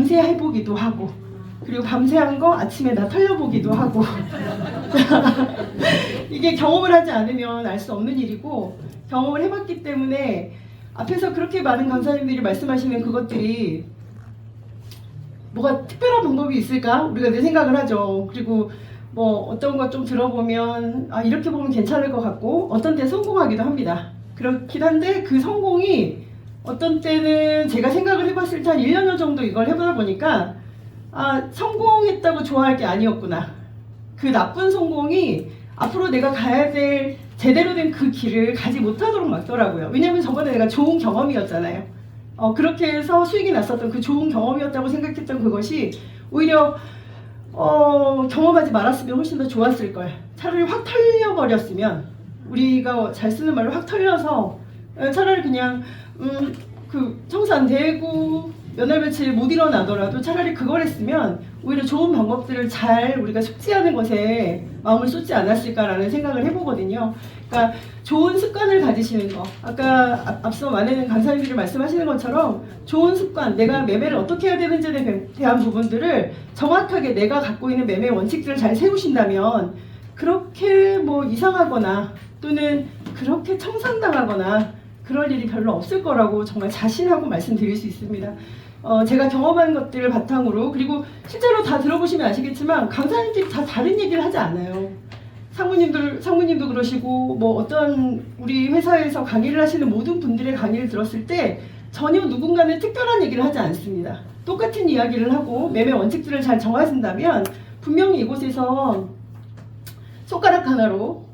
밤새 해보기도 하고, 그리고 밤새 한 거 아침에 다 털려보기도 하고 이게 경험을 하지 않으면 알 수 없는 일이고, 경험을 해봤기 때문에 앞에서 그렇게 많은 강사님들이 말씀하시는 그것들이 뭐가 특별한 방법이 있을까? 우리가 늘 생각을 하죠. 그리고 뭐 어떤 것 좀 들어보면 아, 이렇게 보면 괜찮을 것 같고, 어떤 때 성공하기도 합니다. 그렇긴 한데 그 성공이 어떤 때는 제가 생각을 해봤을 때 한 1년 정도 이걸 해보다 보니까 아, 성공했다고 좋아할 게 아니었구나. 그 나쁜 성공이 앞으로 내가 가야 될 제대로 된 그 길을 가지 못하도록 막더라고요. 왜냐면 저번에 내가 좋은 경험이었잖아요. 그렇게 해서 수익이 났었던 그 좋은 경험이었다고 생각했던 그것이 오히려 경험하지 말았으면 훨씬 더 좋았을 걸. 차라리 확 털려버렸으면, 우리가 잘 쓰는 말로 확 털려서 차라리 그냥 그 청소 안 되고 몇 날 며칠 못 일어나더라도 차라리 그걸 했으면 오히려 좋은 방법들을 잘 우리가 숙지하는 것에 마음을 쏟지 않았을까라는 생각을 해보거든요. 그러니까 좋은 습관을 가지시는 거, 아까 앞서 많은 강사님들이 말씀하시는 것처럼 좋은 습관, 내가 매매를 어떻게 해야 되는지에 대한 부분들을 정확하게 내가 갖고 있는 매매 원칙들을 잘 세우신다면 그렇게 뭐 이상하거나 또는 그렇게 청산당하거나 그럴 일이 별로 없을 거라고 정말 자신하고 말씀드릴 수 있습니다. 제가 경험한 것들을 바탕으로, 그리고 실제로 다 들어보시면 아시겠지만 강사님들이 다 다른 얘기를 하지 않아요. 상무님도 그러시고, 뭐 어떤 우리 회사에서 강의를 하시는 모든 분들의 강의를 들었을 때 전혀 누군가는 특별한 얘기를 하지 않습니다. 똑같은 이야기를 하고 매매 원칙들을 잘 정하신다면 분명히 이곳에서 손가락 하나로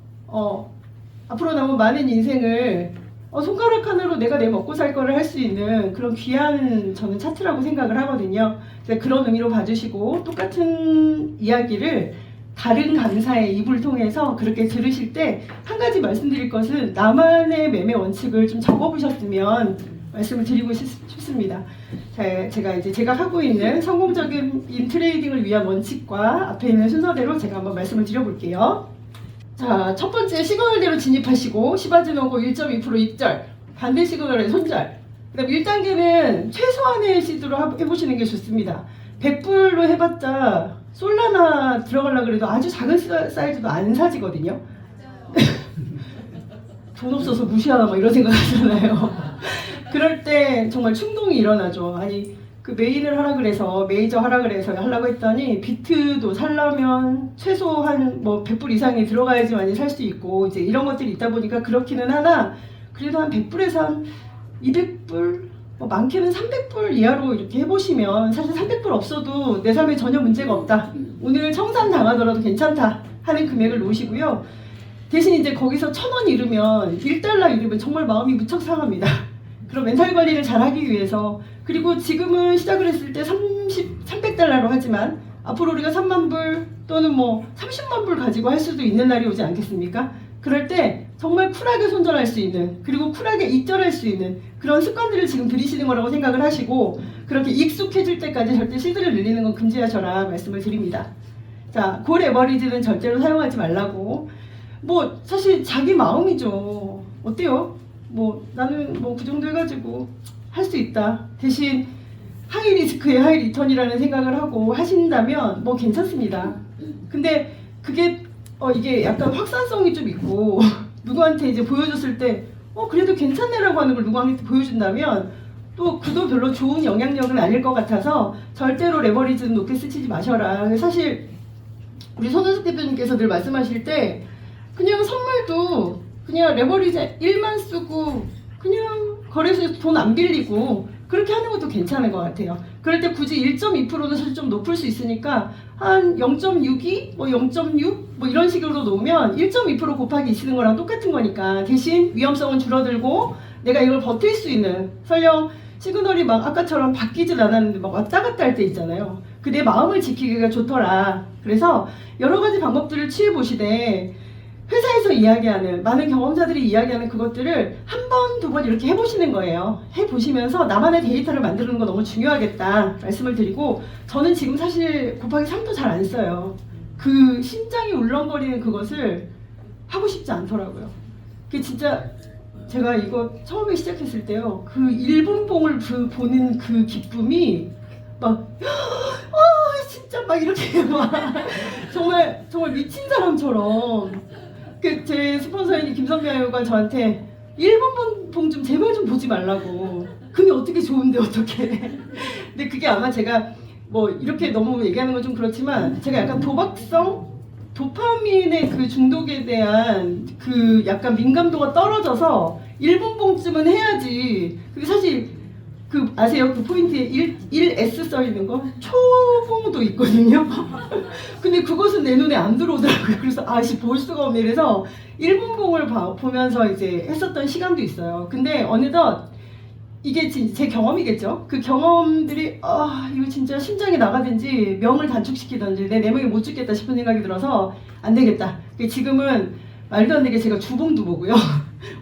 앞으로 남은 많은 인생을 손가락 하나로 내가 내 먹고 살 거를 할 수 있는 그런 귀한 저는 차트라고 생각을 하거든요. 그런 의미로 봐주시고, 똑같은 이야기를 다른 강사의 입을 통해서 그렇게 들으실 때 한 가지 말씀드릴 것은 나만의 매매 원칙을 좀 적어보셨으면 말씀을 드리고 싶습니다. 제가 하고 있는 성공적인 트레이딩을 위한 원칙과 앞에 있는 순서대로 제가 한번 말씀을 드려볼게요. 자, 첫 번째 시그널대로 진입하시고 시바지노고 1.2% 입절, 반대 시그널에 손절. 그 다음 1단계는 최소한의 시드로 해보시는 게 좋습니다. 100불로 해봤자 솔라나 들어가려고 그래도 아주 작은 사이즈도 안 사지거든요. 돈 없어서 무시하나 뭐 이런 생각 하잖아요. 그럴 때 정말 충동이 일어나죠. 아니, 그 메인을 하라 그래서, 메이저 하라 그래서 하려고 했더니 비트도 살려면 최소한 뭐 100불 이상이 들어가야지만 살 수 있고, 이제 이런 것들이 있다 보니까 그렇기는 하나, 그래도 한 100불에서 한 200불, 뭐 많게는 300불 이하로 이렇게 해보시면 사실 300불 없어도 내 삶에 전혀 문제가 없다, 오늘 청산 당하더라도 괜찮다 하는 금액을 놓으시고요. 대신 이제 거기서 1,000원 잃으면, 1달러 잃으면 정말 마음이 무척 상합니다. 그럼 멘탈 관리를 잘 하기 위해서, 그리고 지금은 시작을 했을 때 300달러로 하지만 앞으로 우리가 3만 불 또는 뭐 30만 불 가지고 할 수도 있는 날이 오지 않겠습니까? 그럴 때 정말 쿨하게 손절할 수 있는, 그리고 쿨하게 입절할 수 있는 그런 습관들을 지금 들이시는 거라고 생각을 하시고, 그렇게 익숙해질 때까지 절대 시드를 늘리는 건 금지하셔라 말씀을 드립니다. 자, 골 에버리지는 절대로 사용하지 말라고. 뭐 사실 자기 마음이죠. 어때요? 뭐 나는 뭐 그 정도 해가지고 할 수 있다, 대신 하이 리스크에 하이 리턴이라는 생각을 하고 하신다면 뭐 괜찮습니다. 근데 그게 이게 약간 확산성이 좀 있고 누구한테 이제 보여줬을 때 그래도 괜찮네라고 하는 걸 누구한테 보여준다면 또 그도 별로 좋은 영향력은 아닐 것 같아서 절대로 레버리지는 높게 쓰지 마셔라. 사실 우리 손은숙 대표님께서 늘 말씀하실 때 그냥 선물도 그냥 레버리지 1만 쓰고 그냥 거래소에서 돈 안 빌리고 그렇게 하는 것도 괜찮은 것 같아요. 그럴 때 굳이 1.2%는 사실 좀 높을 수 있으니까 한 0.62, 뭐 0.6, 뭐 이런 식으로 놓으면 1.2% 곱하기 2 쓰는 거랑 똑같은 거니까 대신 위험성은 줄어들고 내가 이걸 버틸 수 있는, 설령 시그널이 막 아까처럼 바뀌진 않았는데 막 왔다 갔다 할 때 있잖아요. 그 내 마음을 지키기가 좋더라. 그래서 여러 가지 방법들을 취해 보시되 회사에서 이야기하는, 많은 경험자들이 이야기하는 그것들을 한 번, 두 번 이렇게 해보시는 거예요. 해보시면서 나만의 데이터를 만드는 거 너무 중요하겠다 말씀을 드리고, 저는 지금 사실 곱하기 3도 잘 안 써요. 그 심장이 울렁거리는 그것을 하고 싶지 않더라고요. 그게 진짜 제가 이거 처음에 시작했을 때요, 그 1분봉을 보는 그 기쁨이 막 진짜 막 이렇게 막 정말 미친 사람처럼 제 스폰서인 김선미 아유가 저한테 일본 봉 좀 제발 좀 보지 말라고. 그게 어떻게 좋은데 어떻게? 근데 그게 아마 제가 뭐 이렇게 너무 얘기하는 건 좀 그렇지만 제가 약간 도파민의 그 중독에 대한 그 약간 민감도가 떨어져서 일본 봉쯤은 해야지. 그게 사실 그 아세요? 그 포인트에 1S 써 있는 거 초봉도 있거든요. 근데 그것은 내 눈에 안 들어오더라고요. 그래서 아씨 볼 수가 없네. 그래서 일본봉을 보면서 이제 했었던 시간도 있어요. 근데 어느덧 이게 제 경험이겠죠. 그 경험들이 이거 진짜 심장이 나가든지 명을 단축시키든지 내 내명이 못 죽겠다 싶은 생각이 들어서 안 되겠다. 지금은 말도 안 되게 제가 주봉도 보고요.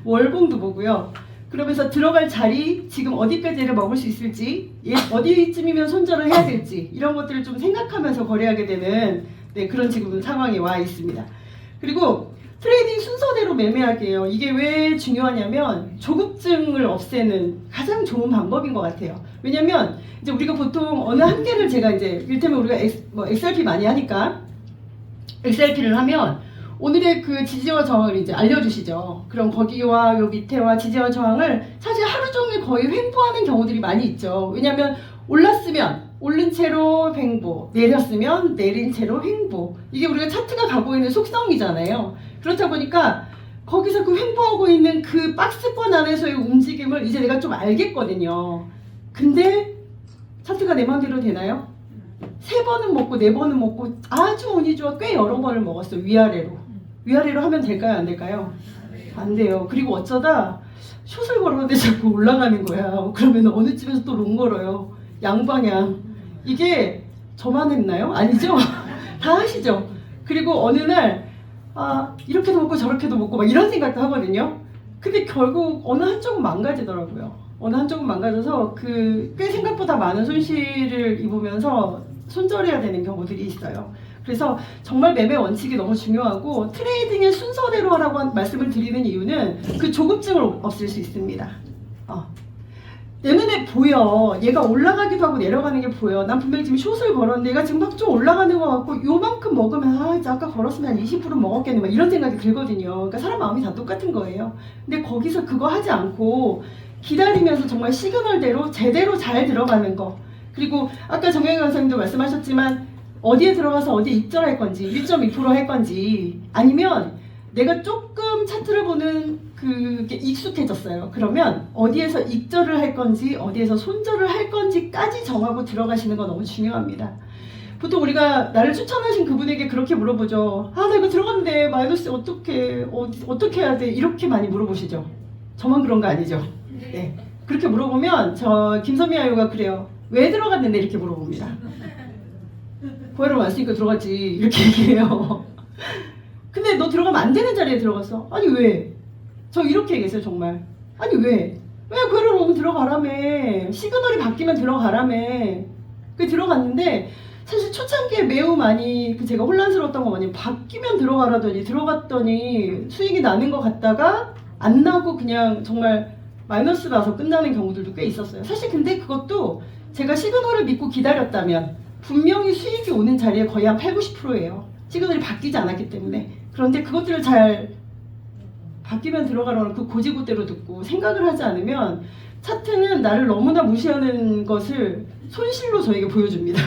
월봉도 보고요. 그러면서 들어갈 자리 지금 어디까지를 먹을 수 있을지 어디쯤이면 손절을 해야 될지 이런 것들을 좀 생각하면서 거래하게 되는 그런 지금 상황에 와 있습니다. 그리고 트레이딩 순서대로 매매하게요. 이게 왜 중요하냐면 조급증을 없애는 가장 좋은 방법인 것 같아요. 왜냐면 이제 우리가 보통 어느 한 개를 제가 이제 이를테면 우리가 XRP 많이 하니까 XRP를 하면 오늘의 그 지지와 저항을 이제 알려주시죠. 그럼 거기와 요 밑에와 지지와 저항을 사실 하루 종일 거의 횡보하는 경우들이 많이 있죠. 왜냐면 올랐으면 오른 채로 횡보, 내렸으면 내린 채로 횡보. 이게 우리가 차트가 가고 있는 속성이잖아요. 그렇다 보니까 거기서 그 횡보하고 있는 그 박스권 안에서의 움직임을 이제 내가 좀 알겠거든요. 근데 차트가 내 마음대로 되나요? 3번은 먹고 4번은 먹고 아주 운이 좋아 꽤 여러 번을 먹었어요. 위아래로 하면 될까요? 안 될까요? 안 돼요. 그리고 어쩌다 숏을 걸었는데 자꾸 올라가는 거야. 그러면 어느 집에서 또 롱 걸어요. 양방향. 이게 저만 했나요? 아니죠? 다 하시죠? 그리고 어느 날 이렇게도 먹고 저렇게도 먹고 막 이런 생각도 하거든요. 근데 결국 어느 한쪽은 망가지더라고요. 어느 한쪽은 망가져서 꽤 생각보다 많은 손실을 입으면서 손절해야 되는 경우들이 있어요. 그래서 정말 매매 원칙이 너무 중요하고 트레이딩의 순서대로 하라고 말씀을 드리는 이유는 그 조급증을 없앨 수 있습니다. 내 눈에 보여. 얘가 올라가기도 하고 내려가는 게 보여. 난 분명히 지금 숏을 걸었는데 얘가 지금 막 좀 올라가는 것 같고 요만큼 먹으면 이제 아까 걸었으면 한 20% 먹었겠네 막 이런 생각이 들거든요. 그러니까 사람 마음이 다 똑같은 거예요. 근데 거기서 그거 하지 않고 기다리면서 정말 시그널대로 제대로 잘 들어가는 거. 그리고 아까 정영희 강사님도 말씀하셨지만 어디에 들어가서 어디에 입절할 건지 1.2% 할 건지 아니면 내가 조금 차트를 보는 그게 익숙해졌어요. 그러면 어디에서 입절을 할 건지 어디에서 손절을 할 건지까지 정하고 들어가시는 거 너무 중요합니다. 보통 우리가 나를 추천하신 그분에게 그렇게 물어보죠. 나 이거 들어갔는데 마이너스 어떻게 해야 돼? 이렇게 많이 물어보시죠. 저만 그런 거 아니죠? 네. 그렇게 물어보면 저 김선미 아유가 그래요. 왜 들어갔는데 이렇게 물어봅니다. 보여를 왔으니까 들어갔지 이렇게 얘기해요. 근데 너 들어가면 안 되는 자리에 들어갔어. 아니 왜? 저 이렇게 얘기했어요 정말. 아니 왜 보여를 오면 들어가라며. 시그널이 바뀌면 들어가라며. 들어갔는데 사실 초창기에 매우 많이 제가 혼란스러웠던 거 뭐냐면 바뀌면 들어가라더니 들어갔더니 수익이 나는 것 같다가 안 나고 그냥 정말 마이너스 나서 끝나는 경우들도 꽤 있었어요. 사실 근데 그것도 제가 시그널을 믿고 기다렸다면 분명히 수익이 오는 자리에 거의 한 80~90%예요. 시그널이 바뀌지 않았기 때문에. 그런데 그것들을 잘 바뀌면 들어가라는 그 고지고대로 듣고 생각을 하지 않으면 차트는 나를 너무나 무시하는 것을 손실로 저에게 보여줍니다.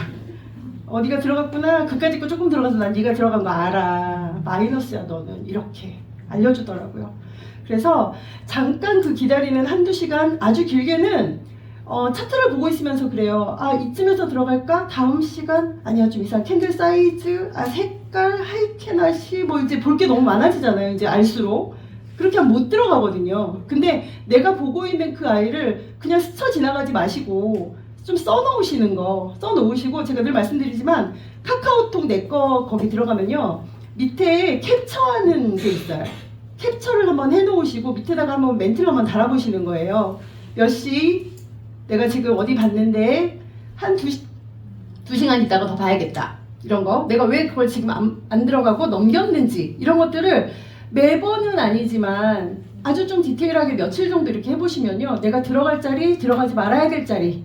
네가 들어갔구나. 그까짓 거 조금 들어가서 난 네가 들어간 거 알아. 마이너스야 너는. 이렇게 알려주더라고요. 그래서 잠깐 기다리는 한두 시간, 아주 길게는 차트를 보고 있으면서 그래요. 이쯤에서 들어갈까? 다음 시간? 아니야, 좀 이상. 캔들 사이즈, 색깔, 하이캐나시, 뭐 이제 볼 게 너무 많아지잖아요. 이제 알수록. 그렇게 하면 못 들어가거든요. 근데 내가 보고 있는 그 아이를 그냥 스쳐 지나가지 마시고 좀 써놓으시는 거. 써놓으시고, 제가 늘 말씀드리지만 카카오톡 내 거 거기 들어가면요. 밑에 캡처하는 게 있어요. 캡처를 한번 해놓으시고 밑에다가 한번 멘트를 한번 달아보시는 거예요. 몇 시? 내가 지금 어디 봤는데 한 2시간 있다가 더 봐야겠다. 이런 거. 내가 왜 그걸 지금 안 들어가고 넘겼는지 이런 것들을 매번은 아니지만 아주 좀 디테일하게 며칠 정도 이렇게 해보시면요. 내가 들어갈 자리, 들어가지 말아야 될 자리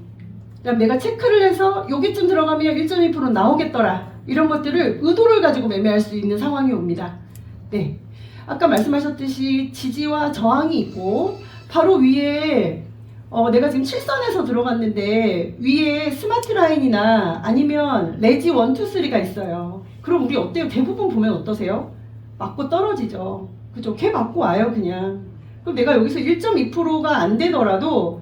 그다음 내가 체크를 해서 여기쯤 들어가면 1.2% 나오겠더라. 이런 것들을 의도를 가지고 매매할 수 있는 상황이 옵니다. 네. 아까 말씀하셨듯이 지지와 저항이 있고 바로 위에 내가 지금 7선에서 들어갔는데 위에 스마트 라인이나 아니면 레지 1, 2, 3가 있어요. 그럼 우리 어때요? 대부분 보면 어떠세요? 맞고 떨어지죠. 그죠? 걔 맞고 와요 그냥. 그럼 내가 여기서 1.2%가 안 되더라도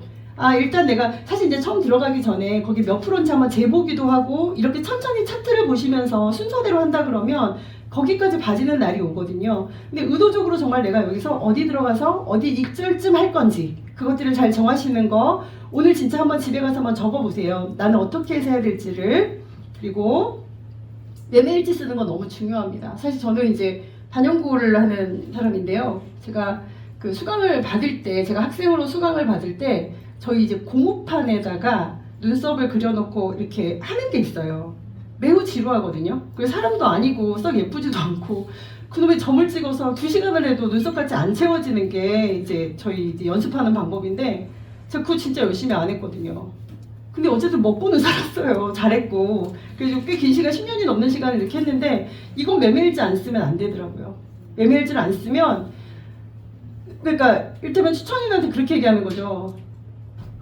일단 내가 사실 이제 처음 들어가기 전에 거기 몇 프로인지 한번 재보기도 하고 이렇게 천천히 차트를 보시면서 순서대로 한다 그러면 거기까지 봐지는 날이 오거든요. 근데 의도적으로 정말 내가 여기서 어디 들어가서 어디 익절쯤 할 건지 그것들을 잘 정하시는 거 오늘 진짜 한번 집에 가서 한번 적어보세요. 나는 어떻게 해서 해야 될지를. 그리고 매매일지 쓰는 거 너무 중요합니다. 사실 저는 이제 단연구를 하는 사람인데요. 제가 그 수강을 받을 때 제가 학생으로 수강을 받을 때 저희 이제 공모판에다가 눈썹을 그려놓고 이렇게 하는 게 있어요. 매우 지루하거든요. 그래서 사람도 아니고 썩 예쁘지도 않고 그놈의 점을 찍어서 2시간을 해도 눈썹같이 안 채워지는 게 이제 저희 이제 연습하는 방법인데 제가 그거 진짜 열심히 안 했거든요. 근데 어쨌든 먹고는 살았어요. 잘했고. 그래서 꽤 긴 시간, 10년이 넘는 시간을 이렇게 했는데 이건 매매일지 안 쓰면 안 되더라고요. 매매일지를 안 쓰면 그러니까 일테면 추천인한테 그렇게 얘기하는 거죠.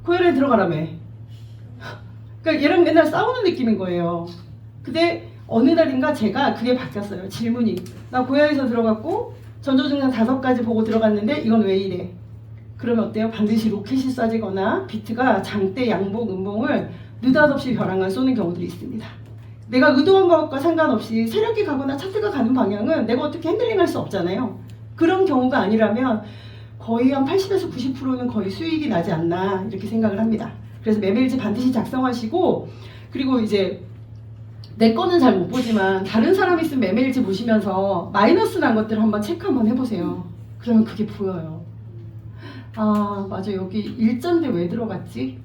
고혈에 들어가라며. 그러니까 얘랑 맨날 싸우는 느낌인 거예요. 근데 어느 날인가 제가 그게 바뀌었어요. 질문이. 나 고야에서 들어갔고 전조증상 5가지 보고 들어갔는데 이건 왜 이래? 그러면 어때요? 반드시 로켓이 쏴지거나 비트가 장대, 양봉, 음봉을 느닷없이 벼랑간 쏘는 경우들이 있습니다. 내가 의도한 것과 상관없이 세력이 가거나 차트가 가는 방향은 내가 어떻게 핸들링할 수 없잖아요. 그런 경우가 아니라면 거의 한 80에서 90%는 거의 수익이 나지 않나 이렇게 생각을 합니다. 그래서 매매일지 반드시 작성하시고 그리고 이제 내 거는 잘 못 보지만 다른 사람이 쓴 매매일지 보시면서 마이너스 난 것들 한번 체크 한번 해보세요. 그러면 그게 보여요. 맞아 여기 일자인데 왜 들어갔지?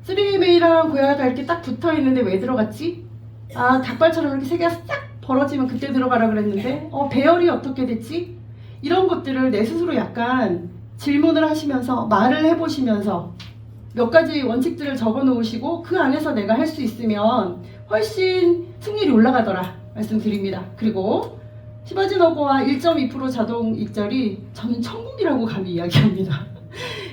3매이랑 고야가 이렇게 딱 붙어있는데 왜 들어갔지? 닭발처럼 이렇게 세 개가 싹 벌어지면 그때 들어가라 그랬는데 배열이 어떻게 됐지? 이런 것들을 내 스스로 약간 질문을 하시면서 말을 해보시면서 몇 가지 원칙들을 적어 놓으시고 그 안에서 내가 할 수 있으면 훨씬 승률이 올라가더라 말씀드립니다. 그리고 시바지너거와 1.2% 자동 익절이 저는 천국이라고 감히 이야기합니다.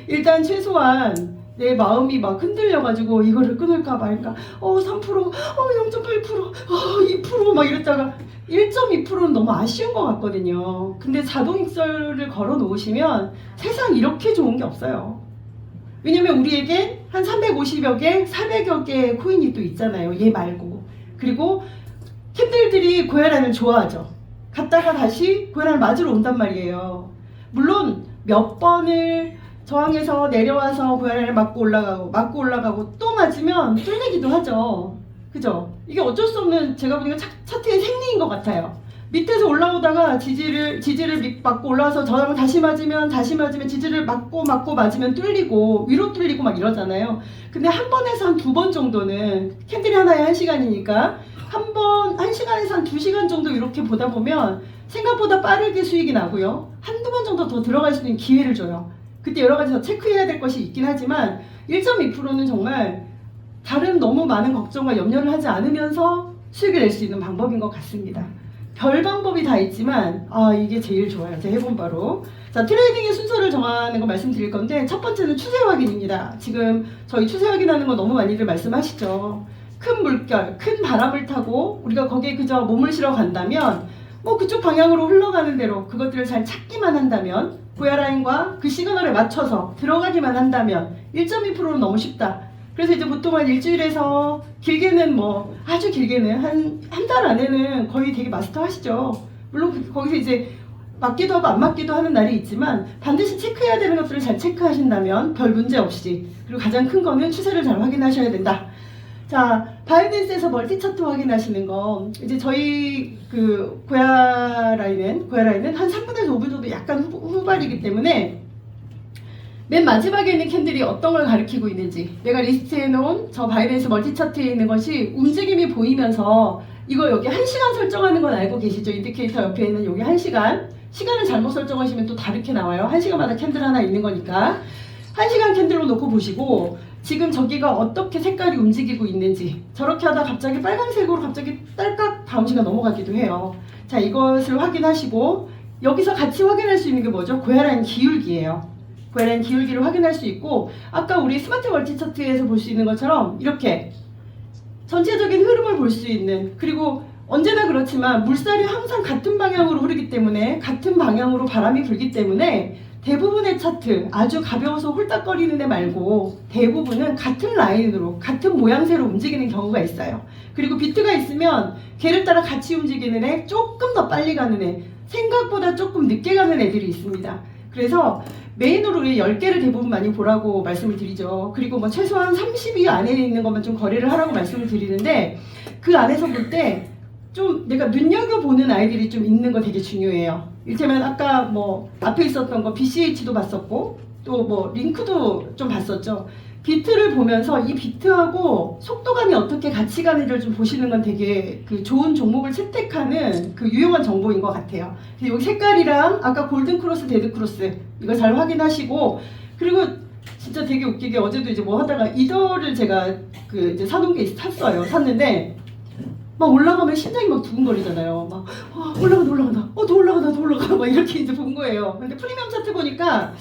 일단 최소한 내 마음이 막 흔들려가지고 이거를 끊을까 말까 3%, 0.8%, 2%막 이랬다가 1.2%는 너무 아쉬운 것 같거든요. 근데 자동 익절을 걸어 놓으시면 세상 이렇게 좋은 게 없어요. 왜냐면 우리에게 한 350여 개, 400여 개의 코인이 또 있잖아요. 얘 말고. 그리고 캔들들이 고야란을 좋아하죠. 갔다가 다시 고야란을 맞으러 온단 말이에요. 물론 몇 번을 저항해서 내려와서 고야란을 맞고 올라가고 또 맞으면 뚫리기도 하죠. 그죠? 이게 어쩔 수 없는 제가 보니까 차트의 생리인 것 같아요. 밑에서 올라오다가 지지를 맞고 올라와서 저항을 다시 맞으면 지지를 맞고 맞으면 뚫리고 위로 뚫리고 막 이러잖아요. 근데 한 번에서 한 2번 정도는 캔들이 하나에 1시간이니까 한 시간에서 한 2시간 정도 이렇게 보다 보면 생각보다 빠르게 수익이 나고요. 한두 번 정도 더 들어갈 수 있는 기회를 줘요. 그때 여러 가지 더 체크해야 될 것이 있긴 하지만 1.2%는 정말 다른 너무 많은 걱정과 염려를 하지 않으면서 수익을 낼 수 있는 방법인 것 같습니다. 별 방법이 다 있지만 이게 제일 좋아요. 제가 해본 바로. 자, 트레이딩의 순서를 정하는 거 말씀드릴 건데 첫 번째는 추세 확인입니다. 지금 저희 추세 확인하는 거 너무 많이들 말씀하시죠. 큰 물결, 큰 바람을 타고 우리가 거기에 그저 몸을 실어 간다면 그쪽 방향으로 흘러가는 대로 그것들을 잘 찾기만 한다면 고야라인과 그 시그널에 맞춰서 들어가기만 한다면 1.2%는 너무 쉽다. 그래서 이제 보통 한 일주일에서 길게는 아주 길게는 한 달 안에는 거의 되게 마스터 하시죠. 물론 거기서 이제 맞기도 하고 안 맞기도 하는 날이 있지만 반드시 체크해야 되는 것들을 잘 체크하신다면 별 문제 없이 그리고 가장 큰 거는 추세를 잘 확인하셔야 된다. 자, 바이낸스에서 멀티 차트 확인하시는 거 이제 저희 그 고야라인은 한 3분에서 5분 정도 약간 후발이기 때문에 맨 마지막에 있는 캔들이 어떤 걸 가리키고 있는지 내가 리스트해 놓은 저 바이낸스 멀티 차트에 있는 것이 움직임이 보이면서 이거 여기 1시간 설정하는 건 알고 계시죠? 인디케이터 옆에 있는 여기 1시간 시간을 잘못 설정하시면 또 다르게 나와요. 1시간마다 캔들 하나 있는 거니까 1시간 캔들로 놓고 보시고 지금 저기가 어떻게 색깔이 움직이고 있는지, 저렇게 하다 갑자기 빨간색으로 갑자기 딸깍 다음 시간 넘어가기도 해요. 자, 이것을 확인하시고 여기서 같이 확인할 수 있는 게 뭐죠? 고혈압 기울기예요. 고혈압 기울기를 확인할 수 있고, 아까 우리 스마트 멀티 차트에서 볼 수 있는 것처럼 이렇게 전체적인 흐름을 볼 수 있는, 그리고 언제나 그렇지만 물살이 항상 같은 방향으로 흐르기 때문에, 같은 방향으로 바람이 불기 때문에 대부분의 차트, 아주 가벼워서 홀딱거리는 애 말고 대부분은 같은 라인으로, 같은 모양새로 움직이는 경우가 있어요. 그리고 비트가 있으면 걔를 따라 같이 움직이는 애, 조금 더 빨리 가는 애, 생각보다 조금 늦게 가는 애들이 있습니다. 그래서 메인으로 우리 10개를 대부분 많이 보라고 말씀을 드리죠. 그리고 뭐 최소한 30위 안에 있는 것만 좀 거래를 하라고 말씀을 드리는데, 그 안에서 볼 때 좀 내가 눈여겨보는 아이들이 좀 있는 거 되게 중요해요. 이를테면 아까 뭐 앞에 있었던 거 BCH도 봤었고, 또 뭐 링크도 좀 봤었죠. 비트를 보면서 이 비트하고 속도감이 어떻게 같이 가는지를 좀 보시는 건 되게 그 좋은 종목을 채택하는 그 유용한 정보인 것 같아요. 그래서 여기 색깔이랑 아까 골든 크로스, 데드 크로스 이거 잘 확인하시고, 그리고 진짜 되게 웃기게 어제도 이제 뭐 하다가 이더를 제가 그 이제 사놓은 게 샀어요. 샀는데 막 올라가면 심장이 막 두근거리잖아요. 막 올라간다. 더 올라가. 막 이렇게 이제 본 거예요. 근데 프리미엄 차트 보니까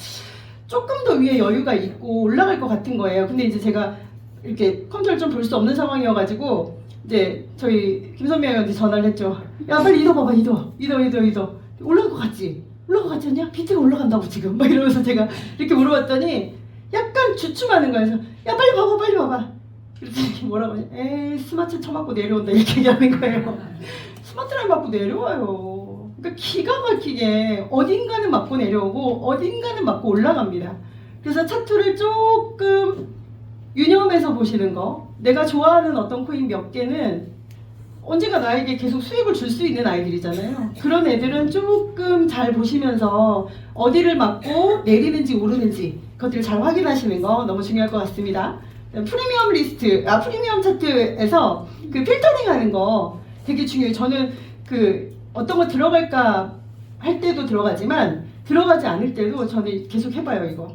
조금 더 위에 여유가 있고 올라갈 것 같은 거예요. 근데 이제 제가 이렇게 컴퓨터를 좀 볼 수 없는 상황이어가지고 이제 저희 김선미 의원한테 전화를 했죠. 야, 빨리 이더 봐봐, 이더. 올라갈 것 같지? 올라갈 것 같지 않냐? 비트가 올라간다고 지금. 막 이러면서 제가 이렇게 물어봤더니 약간 주춤하는 거예요. 그래서 야, 빨리 봐봐. 이렇게 뭐라고 하냐? 에이, 스마트 쳐맞고 내려온다 이렇게 얘기하는 거예요. 스마트를 맞고 내려와요. 그러니까 기가 막히게 어딘가는 맞고 내려오고 어딘가는 맞고 올라갑니다. 그래서 차트를 조금 유념해서 보시는 거, 내가 좋아하는 어떤 코인 몇 개는 언젠가 나에게 계속 수익을 줄 수 있는 아이들이잖아요. 그런 애들은 조금 잘 보시면서 어디를 맞고 내리는지 오르는지 그것들을 잘 확인하시는 거 너무 중요할 것 같습니다. 프리미엄 차트에서 그 필터링 하는 거 되게 중요해요. 저는 그 어떤 거 들어갈까 할 때도 들어가지만 들어가지 않을 때도 저는 계속 해봐요. 이거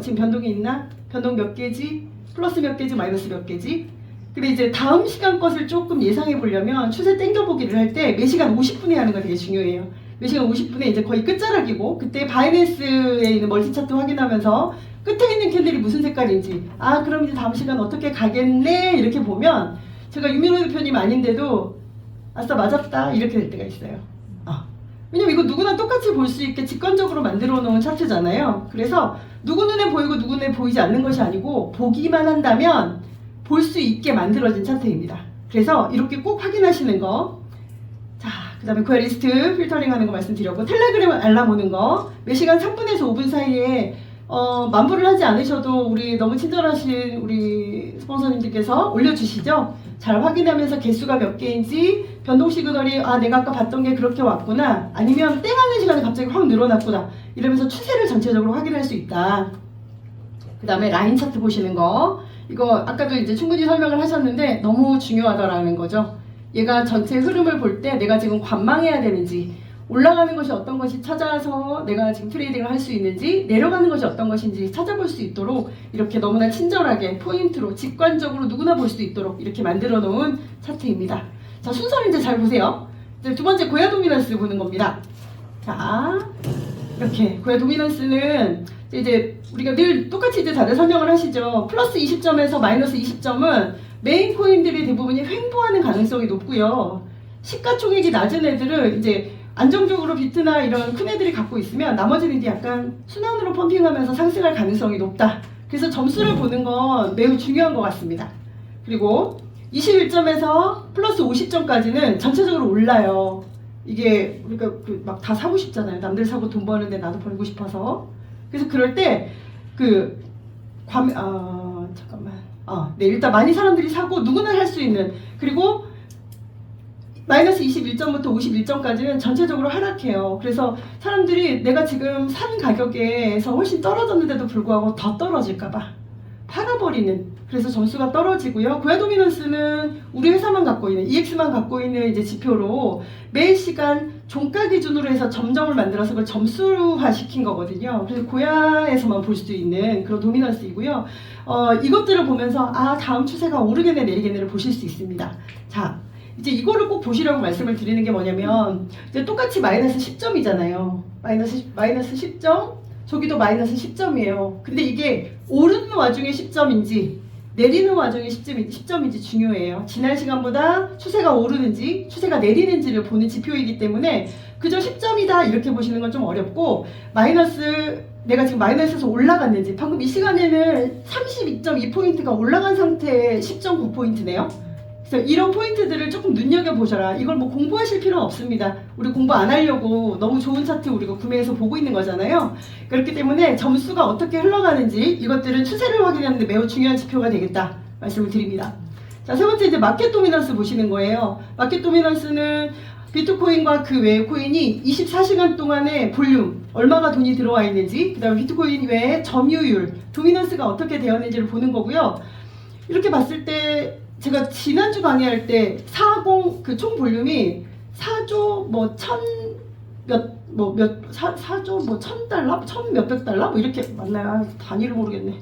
지금 변동이 있나? 변동 몇 개지? 플러스 몇 개지? 마이너스 몇 개지? 근데 이제 다음 시간 것을 조금 예상해 보려면 추세 땡겨보기를 할 때 매시간 50분에 하는 거 되게 중요해요. 매시간 50분에 이제 거의 끝자락이고, 그때 바이낸스에 있는 멀티 차트 확인하면서 끝에 있는 캔들이 무슨 색깔인지, 아 그럼 이제 다음 시간 어떻게 가겠네 이렇게 보면, 제가 유민호 대표님 아닌데도 아싸 맞았다 이렇게 될 때가 있어요. 왜냐면 이거 누구나 똑같이 볼 수 있게 직관적으로 만들어 놓은 차트잖아요. 그래서 누구 눈에 보이고 누구 눈에 보이지 않는 것이 아니고 보기만 한다면 볼 수 있게 만들어진 차트입니다. 그래서 이렇게 꼭 확인하시는 거. 자, 그 다음에 퀘리스트 필터링 하는 거 말씀드렸고, 텔레그램 알람 오는 거 매시간 3분에서 5분 사이에 만부를 하지 않으셔도 우리 너무 친절하신 우리 스폰서님들께서 올려주시죠. 잘 확인하면서 개수가 몇 개인지, 변동 시그널이 내가 아까 봤던 게 그렇게 왔구나, 아니면 땡하는 시간에 갑자기 확 늘어났구나, 이러면서 추세를 전체적으로 확인할 수 있다. 그 다음에 라인 차트 보시는 거, 이거 아까도 이제 충분히 설명을 하셨는데 너무 중요하다라는 거죠. 얘가 전체 흐름을 볼 때 내가 지금 관망해야 되는지, 올라가는 것이 어떤 것이 찾아서 내가 지금 트레이딩을 할 수 있는지, 내려가는 것이 어떤 것인지 찾아볼 수 있도록 이렇게 너무나 친절하게 포인트로 직관적으로 누구나 볼 수 있도록 이렇게 만들어 놓은 차트입니다. 자, 순서를 이제 잘 보세요. 이제 두 번째 고야 도미넌스 보는 겁니다. 자, 이렇게 고야 도미넌스는 이제 우리가 늘 똑같이 이제 다들 설명을 하시죠. 플러스 20점에서 마이너스 20점은 메인 코인들이 대부분이 횡보하는 가능성이 높고요. 시가총액이 낮은 애들은 이제 안정적으로 비트나 이런 큰 애들이 갖고 있으면 나머지는 이제 약간 순환으로 펌핑하면서 상승할 가능성이 높다. 그래서 점수를 보는 건 매우 중요한 것 같습니다. 그리고 21점에서 플러스 50점까지는 전체적으로 올라요. 이게 우리가 막 다 사고 싶잖아요. 남들 사고 돈 버는데 나도 벌고 싶어서. 그래서 그럴 때 네, 일단 많이 사람들이 사고 누구나 할 수 있는, 그리고 마이너스 21점부터 51점까지는 전체적으로 하락해요. 그래서 사람들이 내가 지금 산 가격에서 훨씬 떨어졌는데도 불구하고 더 떨어질까봐 팔아버리는 그래서 점수가 떨어지고요. 고야 도미넌스는 우리 회사만 갖고 있는, EX만 갖고 있는 이제 지표로 매 시간 종가 기준으로 해서 점점을 만들어서 그걸 점수화 시킨 거거든요. 그래서 고야에서만 볼 수 있는 그런 도미넌스이고요. 이것들을 보면서 다음 추세가 오르겠네 내리겠네를 보실 수 있습니다. 자, 이제 이거를 꼭 보시라고 말씀을 드리는 게 뭐냐면, 이제 똑같이 마이너스 10점이잖아요. 마이너스 10점, 저기도 마이너스 10점이에요. 근데 이게 오르는 와중에 10점인지 내리는 와중에 10점인지 중요해요. 지난 시간보다 추세가 오르는지 추세가 내리는지를 보는 지표이기 때문에 그저 10점이다 이렇게 보시는 건 좀 어렵고, 내가 지금 마이너스에서 올라갔는지, 방금 이 시간에는 32.2포인트가 올라간 상태의 10.9포인트네요. 그래서 이런 포인트들을 조금 눈여겨보셔라. 이걸 뭐 공부하실 필요는 없습니다. 우리 공부 안 하려고 너무 좋은 차트 우리가 구매해서 보고 있는 거잖아요. 그렇기 때문에 점수가 어떻게 흘러가는지 이것들은 추세를 확인하는 데 매우 중요한 지표가 되겠다 말씀을 드립니다. 자, 세 번째 이제 마켓 도미넌스 보시는 거예요. 마켓 도미넌스는 비트코인과 그 외의 코인이 24시간 동안의 볼륨, 얼마가 돈이 들어와 있는지, 그 다음에 비트코인 외에 점유율, 도미넌스가 어떻게 되었는지를 보는 거고요. 이렇게 봤을 때 제가 지난주 강의할 때 40 그 총 볼륨이 4조 뭐 4조 뭐 1000달러? 1000몇백 달러? 뭐 이렇게 맞나요? 단위를 모르겠네.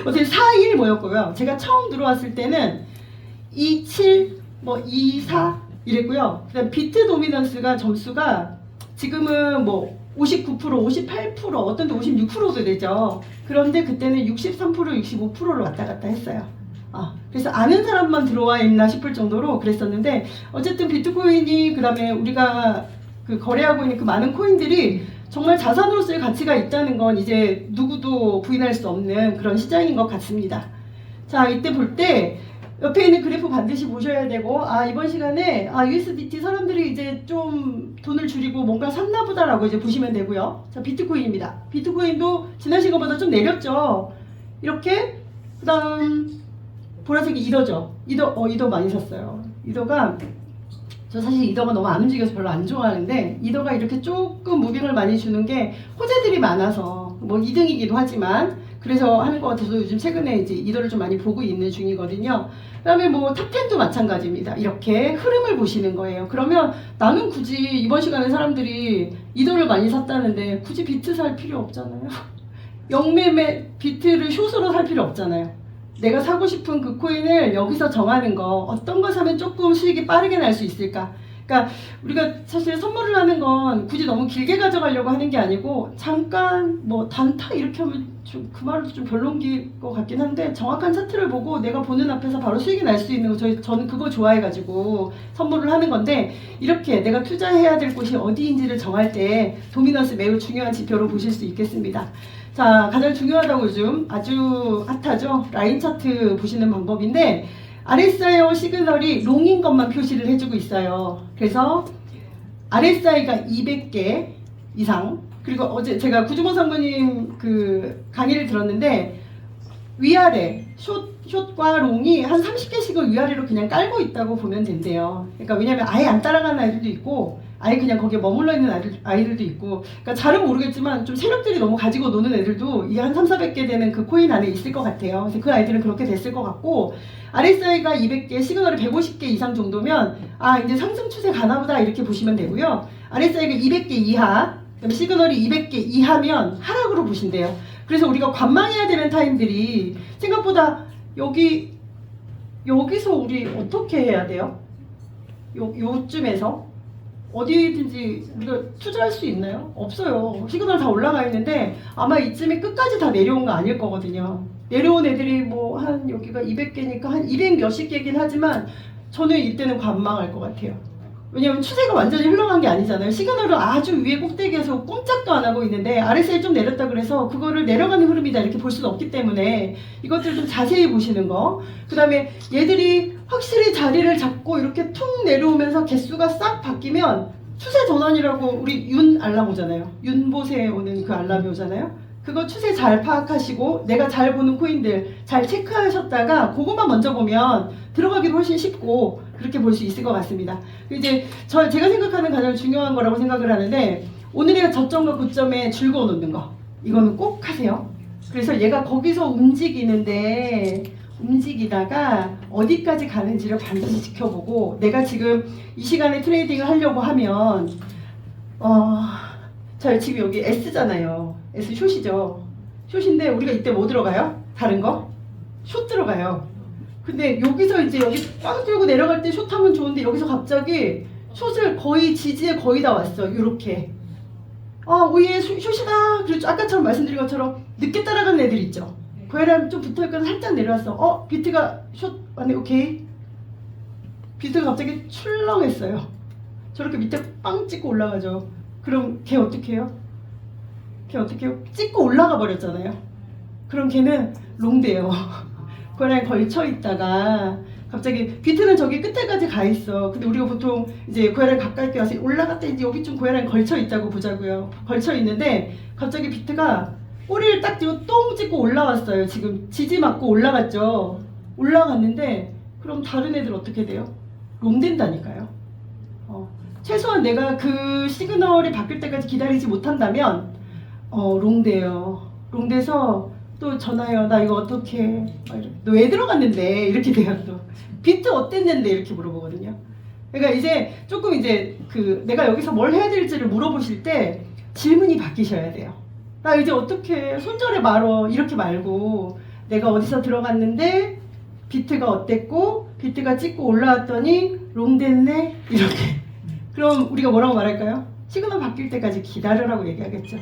어쨌든 4일 뭐였고요. 제가 처음 들어왔을 때는 27, 뭐 24 이랬고요. 그다음 비트 도미넌스가 점수가 지금은 뭐 59%, 58%, 어떤 데 56%도 되죠. 그런데 그때는 63%, 65%를 왔다 갔다 했어요. 그래서 아는 사람만 들어와 있나 싶을 정도로 그랬었는데, 어쨌든 비트코인이, 그 다음에 우리가 그 거래하고 있는 그 많은 코인들이 정말 자산으로서의 가치가 있다는 건 이제 누구도 부인할 수 없는 그런 시장인 것 같습니다. 자, 이때 볼 때 옆에 있는 그래프 반드시 보셔야 되고, 이번 시간에 USDT 사람들이 이제 좀 돈을 줄이고 뭔가 샀나 보다라고 이제 보시면 되고요. 자, 비트코인입니다. 비트코인도 지난 시간보다 좀 내렸죠. 이렇게. 그 다음 보라색이 이더죠. 이더 많이 샀어요. 이더가, 저 사실 이더가 너무 안 움직여서 별로 안 좋아하는데, 이더가 이렇게 조금 무빙을 많이 주는 게 호재들이 많아서 뭐 2등이기도 하지만 그래서 하는 것 같아서 요즘 최근에 이제 이더를 좀 많이 보고 있는 중이거든요. 그 다음에 뭐 탑10도 마찬가지입니다. 이렇게 흐름을 보시는 거예요. 그러면 나는 굳이 이번 시간에 사람들이 이더를 많이 샀다는데 굳이 비트 살 필요 없잖아요. 영매매 비트를 숏으로 살 필요 없잖아요. 내가 사고 싶은 그 코인을 여기서 정하는 거, 어떤 거 사면 조금 수익이 빠르게 날 수 있을까. 그러니까 우리가 사실 선물을 하는 건 굳이 너무 길게 가져가려고 하는 게 아니고, 잠깐 뭐 단타 이렇게 하면 좀 그 말도 좀 별론기 것 같긴 한데, 정확한 차트를 보고 내가 보는 앞에서 바로 수익이 날 수 있는 거, 저는 그거 좋아해가지고 선물을 하는 건데, 이렇게 내가 투자해야 될 곳이 어디인지를 정할 때 도미넌스 매우 중요한 지표로 보실 수 있겠습니다. 자, 가장 중요하다고 요즘 아주 핫하죠. 라인 차트 보시는 방법인데, RSI와 시그널이 롱인 것만 표시를 해주고 있어요. 그래서 RSI가 200개 이상, 그리고 어제 제가 구주모 상무님 그 강의를 들었는데, 위아래 숏과 롱이 한 30개씩을 위아래로 그냥 깔고 있다고 보면 된대요. 그러니까 왜냐면 아예 안 따라가는 아이들도 있고, 아예 그냥 거기에 머물러 있는 아이들도 있고, 그러니까 잘은 모르겠지만 좀 세력들이 너무 가지고 노는 애들도 이게 한 300~400개 되는 그 코인 안에 있을 것 같아요. 그래서 그 아이들은 그렇게 됐을 것 같고, RSI가 200개, 시그널이 150개 이상 정도면 이제 상승 추세 가나보다 이렇게 보시면 되고요. RSI가 200개 이하, 그다음에 시그널이 200개 이하면 하락으로 보신대요. 그래서 우리가 관망해야 되는 타임들이 생각보다 여기서 우리 어떻게 해야 돼요? 요쯤에서 어디든지 우리가 투자할 수 있나요? 없어요. 시그널 다 올라가 있는데 아마 이쯤에 끝까지 다 내려온 거 아닐 거거든요. 내려온 애들이 뭐 한 여기가 200개니까 한 200 몇십 개긴 하지만 저는 이때는 관망할 것 같아요. 왜냐면 추세가 완전히 흘러간 게 아니잖아요. 시그널을 아주 위에 꼭대기에서 꼼짝도 안 하고 있는데 RSI 좀 내렸다 그래서 그거를 내려가는 흐름이다 이렇게 볼 수는 없기 때문에 이것들 좀 자세히 보시는 거. 그 다음에 얘들이 확실히 자리를 잡고 이렇게 툭 내려오면서 개수가 싹 바뀌면 추세 전환이라고, 우리 윤 알람 오잖아요. 윤보세에 오는 그 알람이 오잖아요. 그거 추세 잘 파악하시고 내가 잘 보는 코인들 잘 체크하셨다가 그것만 먼저 보면 들어가기도 훨씬 쉽고 그렇게 볼 수 있을 것 같습니다. 이제 제가 생각하는 가장 중요한 거라고 생각을 하는데, 오늘의 저점과 고점에 줄거 놓는 거, 이거는 꼭 하세요. 그래서 얘가 거기서 움직이다가 어디까지 가는지를 반드시 지켜보고, 내가 지금 이 시간에 트레이딩을 하려고 하면 자, 지금 여기 S잖아요. S 숏이죠. 숏인데 우리가 이때 뭐 들어가요? 다른 거? 숏 들어가요. 근데 여기서 이제 여기 꽝 들고 내려갈 때 숏하면 좋은데, 여기서 갑자기 숏을 거의 지지에 거의 다 왔어. 이렇게. 오예 숏이다. 그리고 아까처럼 말씀드린 것처럼 늦게 따라가는 애들 있죠. 고혈압 좀 붙어있거나 살짝 내려왔어. 비트가 숏 왔네. 오케이. 비트가 갑자기 출렁했어요. 저렇게 밑에 빵 찍고 올라가죠. 그럼 걔 어떻게 해요? 찍고 올라가 버렸잖아요. 그럼 걔는 롱돼요. 고혈압에 걸쳐 있다가 갑자기 비트는 저기 끝에까지 가 있어. 근데 우리가 보통 이제 고혈압 가까이 와서 올라갔다 이제 여기 좀 고혈압에 걸쳐 있다고 보자고요. 걸쳐 있는데 갑자기 비트가 꼬리를 딱 쥐고 똥 찍고 올라왔어요. 지금 지지 맞고 올라갔죠. 올라갔는데 그럼 다른 애들 어떻게 돼요? 롱된다니까요. 최소한 내가 그 시그널이 바뀔 때까지 기다리지 못한다면 롱돼요. 롱돼서 또 전화해요. 나 이거 어떡해. 너 왜 들어갔는데? 이렇게 돼요. 또 비트 어땠는데? 이렇게 물어보거든요. 그러니까 이제 조금 이제 내가 여기서 뭘 해야 될지를 물어보실 때 질문이 바뀌셔야 돼요. 나 이제 어떻게 손절해 말어. 이렇게 말고 내가 어디서 들어갔는데 비트가 어땠고 비트가 찍고 올라왔더니 롱됐네. 이렇게. 그럼 우리가 뭐라고 말할까요? 시그널 바뀔 때까지 기다려라고 얘기하겠죠.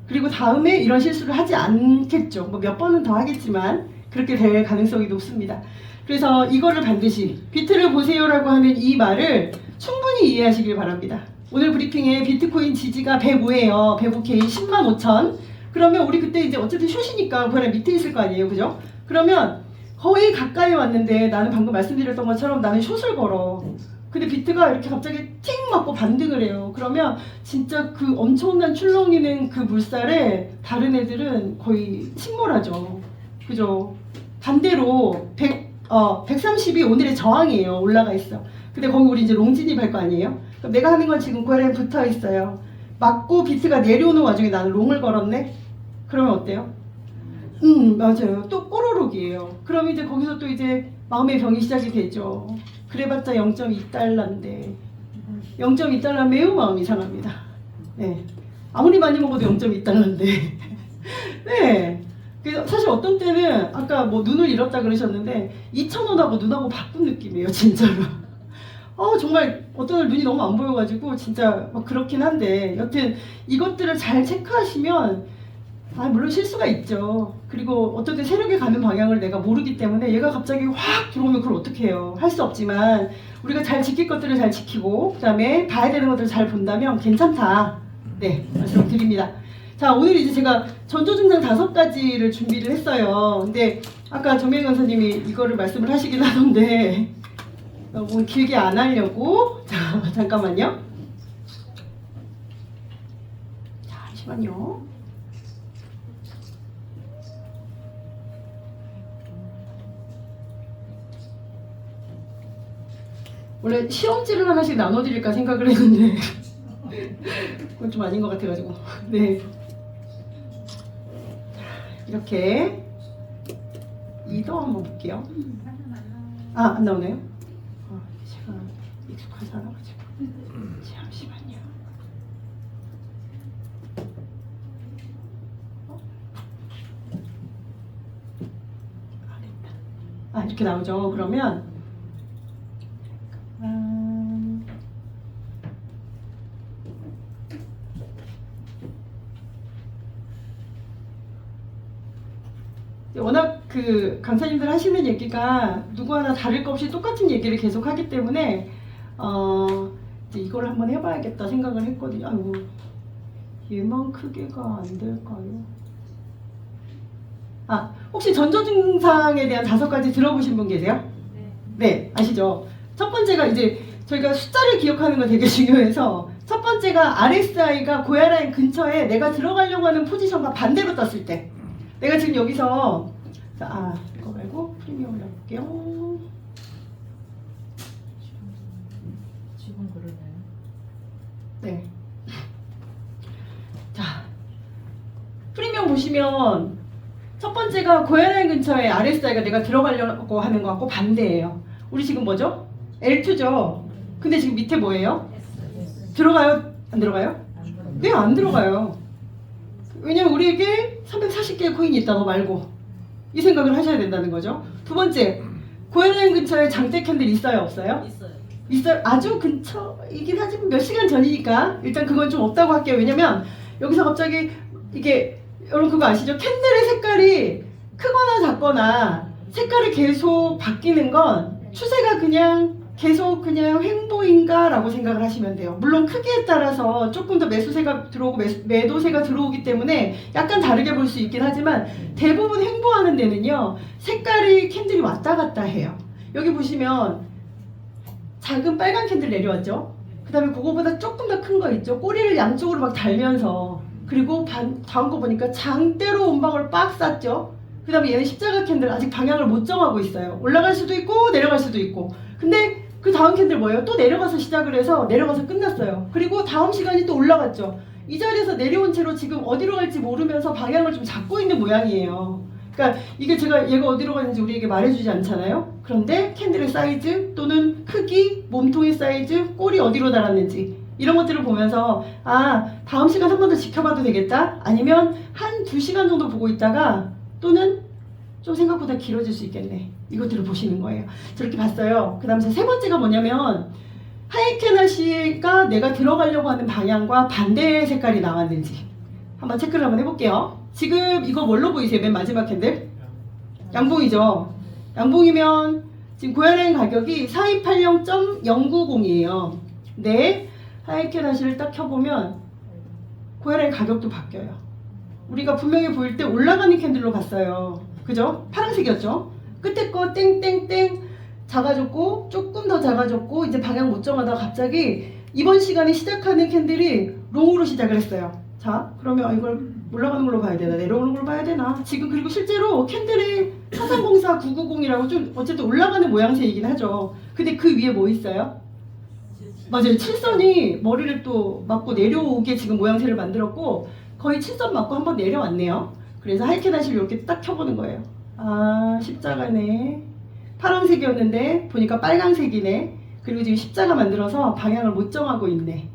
그리고 다음에 이런 실수를 하지 않겠죠. 뭐 몇 번은 더 하겠지만 그렇게 될 가능성이 높습니다. 그래서 이거를 반드시 비트를 보세요라고 하는 이 말을 충분히 이해하시길 바랍니다. 오늘 브리핑에 비트코인 지지가 105예요. 105K 105,000. 그러면 우리 그때 이제 어쨌든 숏이니까 그냥 밑에 있을 거 아니에요. 그죠? 그러면 거의 가까이 왔는데 나는 방금 말씀드렸던 것처럼 나는 숏을 걸어. 근데 비트가 이렇게 갑자기 팅 맞고 반등을 해요. 그러면 진짜 그 엄청난 출렁이는 그 물살에 다른 애들은 거의 침몰하죠. 그죠? 반대로 130이 오늘의 저항이에요. 올라가 있어. 근데 거기 우리 이제 롱진입할 거 아니에요? 그럼 내가 하는 건 지금 고혈압에 붙어 있어요. 맞고 비트가 내려오는 와중에 나는 롱을 걸었네? 그러면 어때요? 맞아요. 또 꼬르륵이에요. 그럼 이제 거기서 또 이제 마음의 병이 시작이 되죠. 그래봤자 0.2달러인데 0.2달러 매우 마음이 상합니다. 네. 아무리 많이 먹어도 0.2달러인데 네. 그래서 사실 어떤 때는 아까 뭐 눈을 잃었다 그러셨는데 2,000원하고 눈하고 바꾼 느낌이에요. 진짜로. 정말 어떤 날 눈이 너무 안 보여가지고 진짜 막 그렇긴 한데, 여튼 이것들을 잘 체크하시면 물론 실수가 있죠. 그리고 어떤 때 세력이 가는 방향을 내가 모르기 때문에 얘가 갑자기 확 들어오면 그걸 어떻게 해요? 할 수 없지만 우리가 잘 지킬 것들을 잘 지키고 그다음에 봐야 되는 것들을 잘 본다면 괜찮다. 네, 말씀드립니다. 자, 오늘 이제 제가 전조 증상 5가지를 준비를 했어요. 근데 아까 정명 강사님이 이거를 말씀을 하시긴 하던데 너무 길게 안 하려고. 자, 잠깐만요. 잠시만요. 원래 시험지를 하나씩 나눠드릴까 생각을 했는데 그건 좀 아닌 것 같아가지고. 네, 이렇게 2도 한번 볼게요. 안 나오네요. 제가 익숙하지 않아가지고. 잠시만요. 됐다. 이렇게 나오죠. 그러면 워낙 그 강사님들 하시는 얘기가 누구 하나 다를 것 없이 똑같은 얘기를 계속 하기 때문에 이제 이걸 한번 해봐야겠다 생각을 했거든요. 아이고, 얘만 크게가 안 될까요? 혹시 전조 증상에 대한 5가지 들어보신 분 계세요? 네, 아시죠? 첫 번째가 이제 저희가 숫자를 기억하는 거 되게 중요해서, 첫 번째가 RSI가 고혈압 근처에 내가 들어가려고 하는 포지션과 반대로 떴을 때, 내가 지금 여기서 이거 말고 프리미엄을 해볼게요. 지금 그러네요. 네. 자, 프리미엄 보시면 첫 번째가 고혈압 근처에 RSI가 내가 들어가려고 하는 거하고 반대예요. 우리 지금 뭐죠? L2죠. 근데 지금 밑에 뭐예요? 들어가요? 안 들어가요? 네, 안 들어가요. 왜냐면 우리에게 340개의 코인이 있다, 너 말고. 이 생각을 하셔야 된다는 거죠. 두 번째, 고혈압 근처에 장대 캔들 있어요, 없어요? 있어요. 아주 근처이긴 하지만 몇 시간 전이니까 일단 그건 좀 없다고 할게요. 왜냐면 여기서 갑자기 이게 여러분 그거 아시죠? 캔들의 색깔이 크거나 작거나 색깔이 계속 바뀌는 건 추세가 그냥 계속 그냥 횡보인가 라고 생각을 하시면 돼요. 물론 크기에 따라서 조금 더 매수세가 들어오고 매도세가 들어오기 때문에 약간 다르게 볼 수 있긴 하지만 대부분 횡보하는 데는요 색깔이 캔들이 왔다 갔다 해요. 여기 보시면 작은 빨간 캔들 내려왔죠. 그 다음에 그거보다 조금 더 큰 거 있죠. 꼬리를 양쪽으로 막 달면서. 그리고 다음 거 보니까 장대로 온방울 빡 쌌죠. 그 다음에 얘는 십자가 캔들 아직 방향을 못 정하고 있어요. 올라갈 수도 있고 내려갈 수도 있고. 근데 그 다음 캔들 뭐예요? 또 내려가서 시작을 해서 내려가서 끝났어요. 그리고 다음 시간이 또 올라갔죠. 이 자리에서 내려온 채로 지금 어디로 갈지 모르면서 방향을 좀 잡고 있는 모양이에요. 그러니까 이게 제가 얘가 어디로 가는지 우리에게 말해주지 않잖아요. 그런데 캔들의 사이즈 또는 크기, 몸통의 사이즈, 꼬리 어디로 달았는지 이런 것들을 보면서 아 다음 시간 한 번 더 지켜봐도 되겠다. 아니면 한 2시간 정도 보고 있다가 또는 좀 생각보다 길어질 수 있겠네. 이것들을 보시는 거예요. 저렇게 봤어요. 그 다음에 세 번째가 뭐냐면 하이케나시가 내가 들어가려고 하는 방향과 반대의 색깔이 나왔는지 한번 체크를 한번 해볼게요. 지금 이거 뭘로 보이세요? 맨 마지막 캔들? 양봉이죠. 양봉이면 지금 고혈압 가격이 4280.090이에요. 네, 하이케나시를 딱 켜보면 고혈압 가격도 바뀌어요. 우리가 분명히 보일 때 올라가는 캔들로 봤어요. 그죠? 파란색이었죠? 끝에 거 땡땡땡 작아졌고 조금 더 작아졌고 이제 방향 못 정하다가 갑자기 이번 시간에 시작하는 캔들이 롱으로 시작을 했어요. 자, 그러면 이걸 올라가는 걸로 봐야 되나 내려오는 걸로 봐야 되나 지금 그리고 실제로 캔들이 4304 990이라고 좀 어쨌든 올라가는 모양새이긴 하죠. 근데 그 위에 뭐 있어요? 맞아요. 7선이 머리를 또 맞고 내려오게 지금 모양새를 만들었고 거의 7선 맞고 한번 내려왔네요. 그래서 하이케나시를 이렇게 딱 켜보는 거예요. 아 십자가네. 파란색이었는데 보니까 빨간색이네. 그리고 지금 십자가 만들어서 방향을 못 정하고 있네.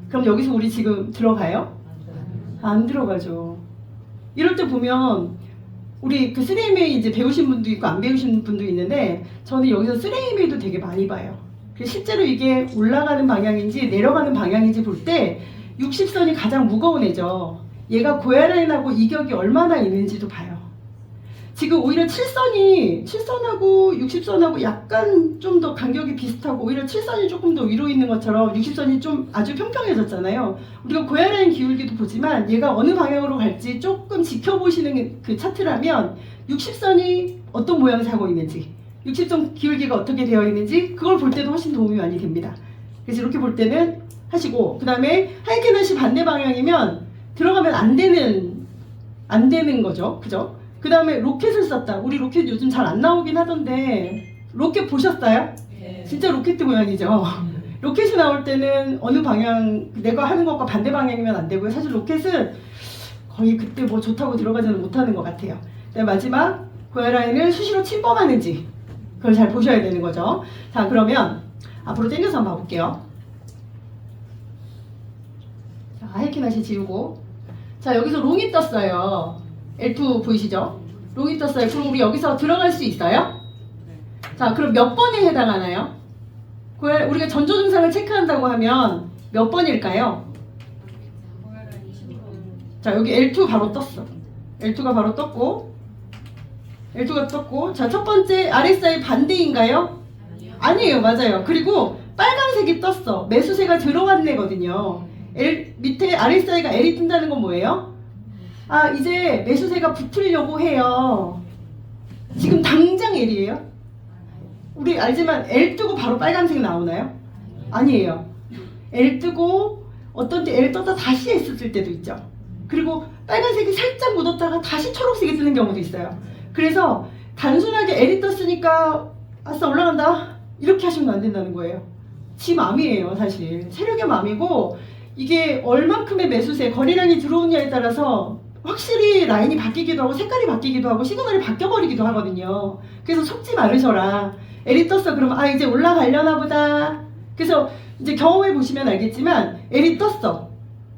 그럼 여기서 우리 지금 들어가요? 안 들어가죠. 이럴 때 보면 우리 그 3MA 이제 배우신 분도 있고 안 배우신 분도 있는데 저는 여기서 3MA도 되게 많이 봐요. 실제로 이게 올라가는 방향인지 내려가는 방향인지 볼 때 60선이 가장 무거운 애죠. 얘가 고혈압하고 이격이 얼마나 있는지도 봐요. 지금 오히려 7선하고 60선하고 약간 좀 더 간격이 비슷하고 오히려 7선이 조금 더 위로 있는 것처럼 60선이 좀 아주 평평해졌잖아요. 우리가 고혈압 기울기도 보지만 얘가 어느 방향으로 갈지 조금 지켜보시는 그 차트라면 60선이 어떤 모양을 하고 있는지 60선 기울기가 어떻게 되어 있는지 그걸 볼 때도 훨씬 도움이 많이 됩니다. 그래서 이렇게 볼 때는 하시고 그 다음에 하이케나시 반대 방향이면 들어가면 안 되는 거죠. 그죠? 그 다음에 로켓을 썼다. 우리 로켓 요즘 잘 안 나오긴 하던데 로켓 보셨어요? 네. 진짜 로켓 모양이죠. 로켓이 나올 때는 어느 방향 내가 하는 것과 반대 방향이면 안 되고요. 사실 로켓은 거의 그때 뭐 좋다고 들어가지는 못하는 것 같아요. 그다음에 마지막 고혈압을 수시로 침범하는지 그걸 잘 보셔야 되는 거죠. 자 그러면 앞으로 당겨서 한번 봐볼게요. 자 하이케나시 지우고 자 여기서 롱이 떴어요. L2 보이시죠? 롱이 떴어요. 그럼 우리 여기서 들어갈 수 있어요? 자 그럼 몇 번에 해당하나요? 우리가 전조 증상을 체크한다고 하면 몇 번일까요? 자 여기 L2 바로 떴어. L2가 바로 떴고 자 첫 번째 RSI 반대인가요? 아니에요. 맞아요. 그리고 빨간색이 떴어. 매수세가 들어왔네거든요. 밑에 RSI가 L이 뜬다는 건 뭐예요? 아 이제 매수세가 붙으려고 해요. 지금 당장 L이에요? 우리 알지만 L 뜨고 바로 빨간색 나오나요? 아니에요. L 뜨고 어떤 때 L 떴다 다시 S 뜰 때도 있죠. 그리고 빨간색이 살짝 묻었다가 다시 초록색이 뜨는 경우도 있어요. 그래서 단순하게 L이 떴으니까 아싸 올라간다 이렇게 하시면 안 된다는 거예요. 지 맘이에요. 사실 세력의 맘이고 이게 얼만큼의 매수세 거래량이 들어오냐에 따라서 확실히 라인이 바뀌기도 하고 색깔이 바뀌기도 하고 시그널이 바뀌어버리기도 하거든요. 그래서 속지 말으셔라. L이 떴어. 그러면 아 이제 올라가려나 보다. 그래서 이제 경험해 보시면 알겠지만 L이 떴어.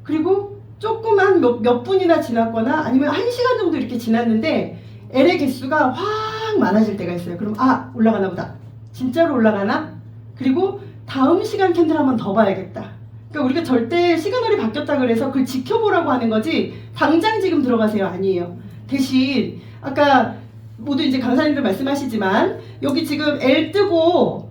그리고 조금만 몇 분이나 지났거나 아니면 1시간 정도 이렇게 지났는데 L의 개수가 확 많아질 때가 있어요. 그럼 아 올라가나 보다. 진짜로 올라가나? 그리고 다음 시간 캔들 한번 더 봐야겠다. 그러니까 우리가 절대 시그널이 바뀌었다 그래서 그걸 지켜보라고 하는 거지 당장 지금 들어가세요 아니에요. 대신 아까 모두 이제 강사님들 말씀하시지만 여기 지금 L 뜨고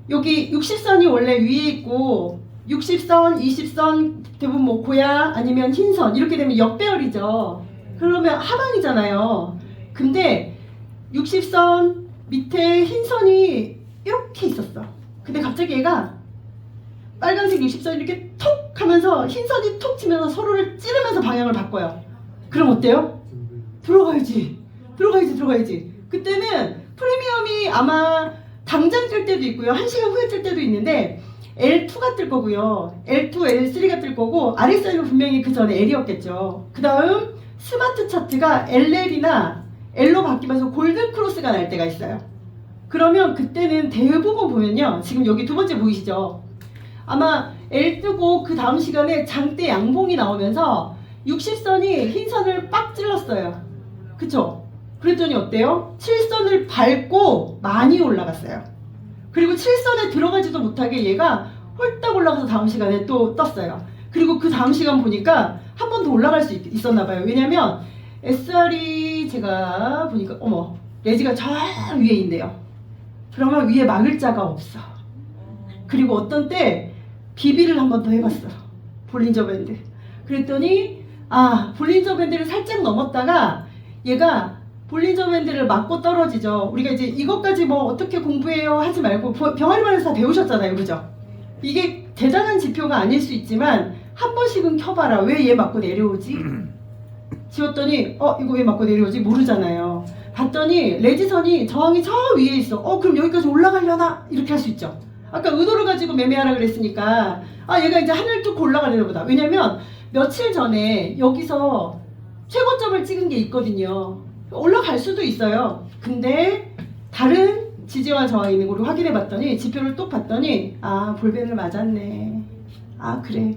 여기 60선이 원래 위에 있고 60선, 20선 대부분 뭐 고야 아니면 흰선 이렇게 되면 역배열이죠. 그러면 하방이잖아요. 근데 60선 밑에 흰선이 이렇게 있었어. 근데 갑자기 얘가 빨간색 60선이 이렇게 톡 하면서 흰선이 톡 치면서 서로를 찌르면서 방향을 바꿔요. 그럼 어때요? 들어가야지. 그때는 프리미엄이 아마 당장 뜰 때도 있고요. 1시간 후에 뜰 때도 있는데 L2가 뜰 거고요. L2, L3가 뜰 거고 RSI는 분명히 그 전에 L이었겠죠. 그 다음 스마트 차트가 LL이나 L로 바뀌면서 골든 크로스가 날 때가 있어요. 그러면 그때는 대부분 보면요. 지금 여기 두 번째 보이시죠? 아마 L 뜨고 그 다음 시간에 장대 양봉이 나오면서 60선이 흰선을 빡 찔렀어요. 그쵸? 그랬더니 어때요? 7선을 밟고 많이 올라갔어요. 그리고 7선에 들어가지도 못하게 얘가 홀딱 올라가서 다음 시간에 또 떴어요. 그리고 그 다음 시간 보니까 한 번 더 올라갈 수 있었나 봐요. 왜냐면 SR이 제가 보니까 어머 레지가 저 위에 있네요. 그러면 위에 막을 자가 없어. 그리고 어떤 때 비비를 한 번 더 해봤어. 볼린저 밴드. 그랬더니 아 볼린저 밴드를 살짝 넘었다가 얘가 볼린저 밴드를 맞고 떨어지죠. 우리가 이제 이것까지 뭐 어떻게 공부해요 하지 말고 병아리반에서 다 배우셨잖아요. 그죠? 이게 대단한 지표가 아닐 수 있지만 한 번씩은 켜봐라. 왜 얘 맞고 내려오지? 지웠더니 이거 왜 맞고 내려오지? 모르잖아요. 봤더니 레지선이 저항이 저 위에 있어. 그럼 여기까지 올라가려나? 이렇게 할 수 있죠. 아까 의도를 가지고 매매하라 그랬으니까 얘가 이제 하늘 뚫고 올라가려나 보다. 왜냐면 며칠 전에 여기서 최고점을 찍은 게 있거든요. 올라갈 수도 있어요. 근데 다른 지지와 저항이 있는 걸 확인해 봤더니 지표를 또 봤더니 볼펜을 맞았네. 그래.